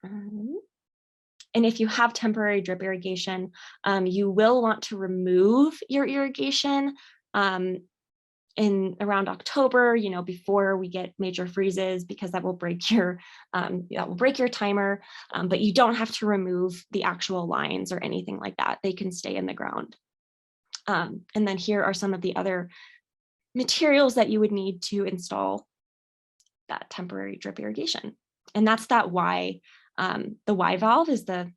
And if you have temporary drip irrigation, you will want to remove your irrigation in around October, before we get major freezes, because that will break your timer. But you don't have to remove the actual lines or anything like that. They can stay in the ground. And then here are some of the other materials that you would need to install that temporary drip irrigation. And that's that Y. The Y valve is the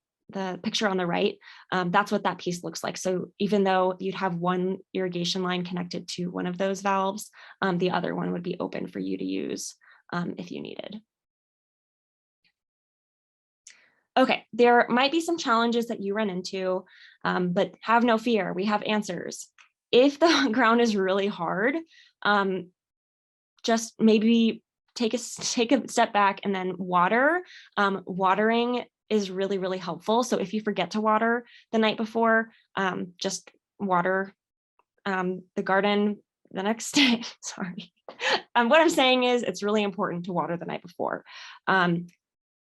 picture on the right. That's what that piece looks like. So even though you'd have one irrigation line connected to one of those valves, the other one would be open for you to use if you needed. Okay, there might be some challenges that you run into, but have no fear, we have answers. If the ground is really hard, just maybe take a step back and then water. Watering is really, really helpful. So if you forget to water the night before, just water the garden the next day. Sorry. What I'm saying is it's really important to water the night before.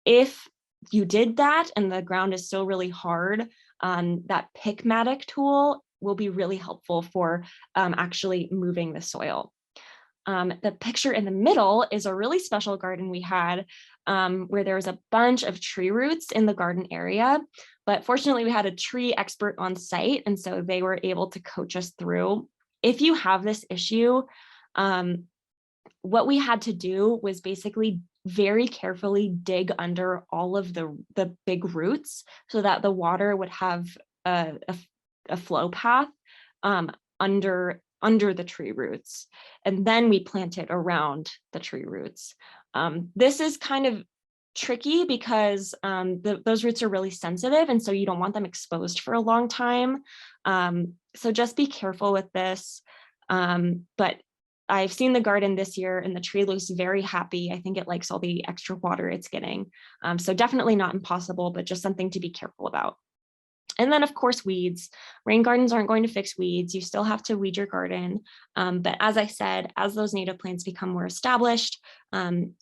If you did that and the ground is still really hard, that Pickmatic tool will be really helpful for actually moving the soil. The picture in the middle is a really special garden we had where there was a bunch of tree roots in the garden area, but fortunately we had a tree expert on site, and so they were able to coach us through. If you have this issue, what we had to do was basically very carefully dig under all of the big roots so that the water would have a flow path under the tree roots. And then we planted around the tree roots. This is kind of tricky because those roots are really sensitive, and so you don't want them exposed for a long time. So just be careful with this. But I've seen the garden this year and the tree looks very happy. I think it likes all the extra water it's getting. So definitely not impossible, but just something to be careful about. And then of course, weeds. Rain gardens aren't going to fix weeds. You still have to weed your garden. But as I said, as those native plants become more established,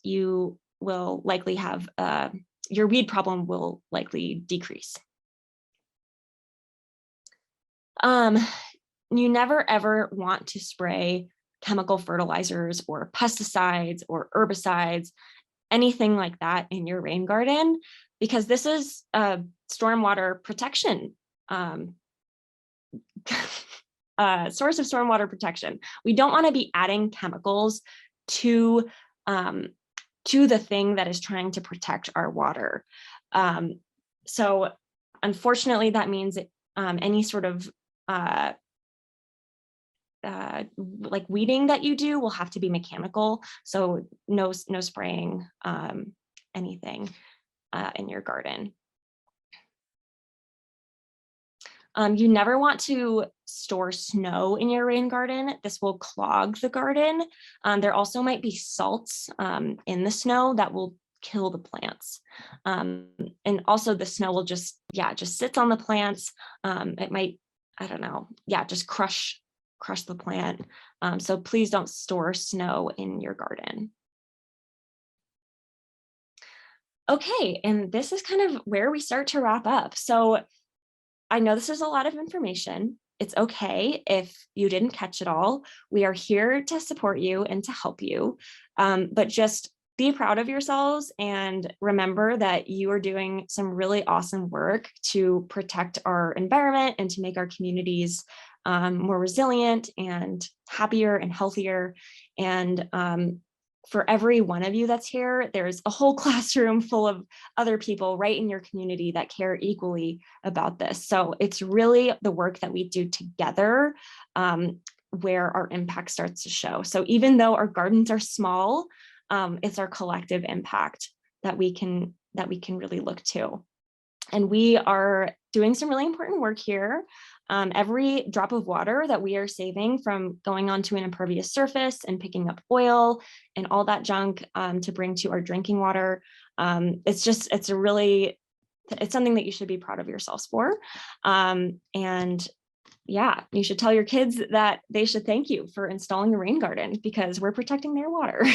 you will likely have, your weed problem will likely decrease. You never ever want to spray chemical fertilizers or pesticides or herbicides, anything like that in your rain garden, because this is a stormwater protection source of stormwater protection. We don't want to be adding chemicals to the thing that is trying to protect our water. So unfortunately, that means that, any sort of like weeding that you do will have to be mechanical. So no spraying anything in your garden. You never want to store snow in your rain garden. This will clog the garden. There also might be salts in the snow that will kill the plants. And also the snow will just sits on the plants. It might, I don't know, just crush the plant. So please don't store snow in your garden. Okay, and this is kind of where we start to wrap up. So I know this is a lot of information. It's okay if you didn't catch it all. We are here to support you and to help you, but just be proud of yourselves and remember that you are doing some really awesome work to protect our environment and to make our communities more resilient and happier and healthier. And for every one of you that's here, there's a whole classroom full of other people right in your community that care equally about this. So it's really the work that we do together where our impact starts to show. So even though our gardens are small, it's our collective impact that we can really look to. And we are doing some really important work here. Every drop of water that we are saving from going onto an impervious surface and picking up oil and all that junk to bring to our drinking water, it's something that you should be proud of yourselves for. And yeah, you should tell your kids that they should thank you for installing a rain garden because we're protecting their water.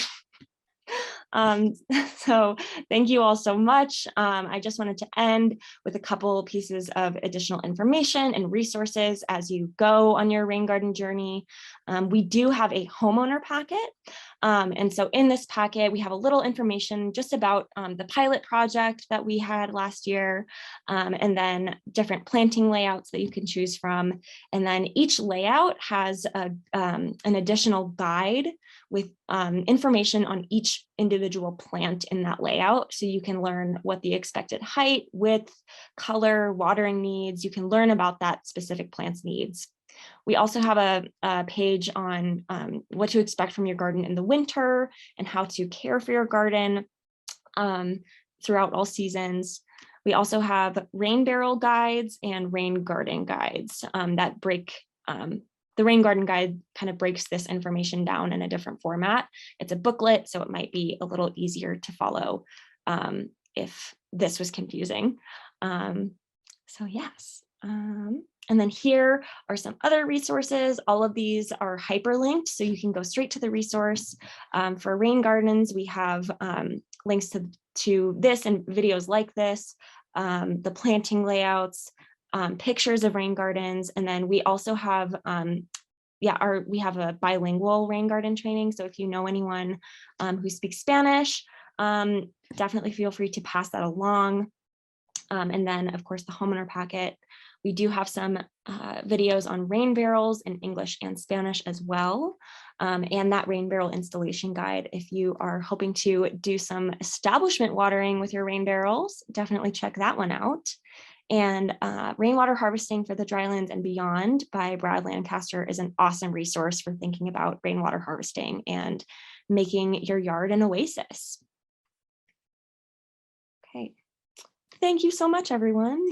So thank you all so much. I just wanted to end with a couple pieces of additional information and resources as you go on your rain garden journey. We do have a homeowner packet. And so in this packet, we have a little information just about the pilot project that we had last year, and then different planting layouts that you can choose from. And then each layout has an additional guide with information on each individual plant in that layout. So you can learn what the expected height, width, color, watering needs. You can learn about that specific plant's needs. We also have a page on what to expect from your garden in the winter and how to care for your garden throughout all seasons. We also have rain barrel guides and rain garden guides that break the Rain Garden Guide kind of breaks this information down in a different format. It's a booklet, so it might be a little easier to follow if this was confusing. So yes. And then here are some other resources. All of these are hyperlinked, so you can go straight to the resource. For rain gardens, we have links to this and videos like this, the planting layouts, pictures of rain gardens, and then we also have we have a bilingual rain garden training. So if you know anyone who speaks Spanish, definitely feel free to pass that along. And then, of course, the homeowner packet. We do have some videos on rain barrels in English and Spanish as well. And that rain barrel installation guide, if you are hoping to do some establishment watering with your rain barrels, definitely check that one out. And Rainwater Harvesting for the Drylands and Beyond by Brad Lancaster is an awesome resource for thinking about rainwater harvesting and making your yard an oasis. Okay, thank you so much, everyone.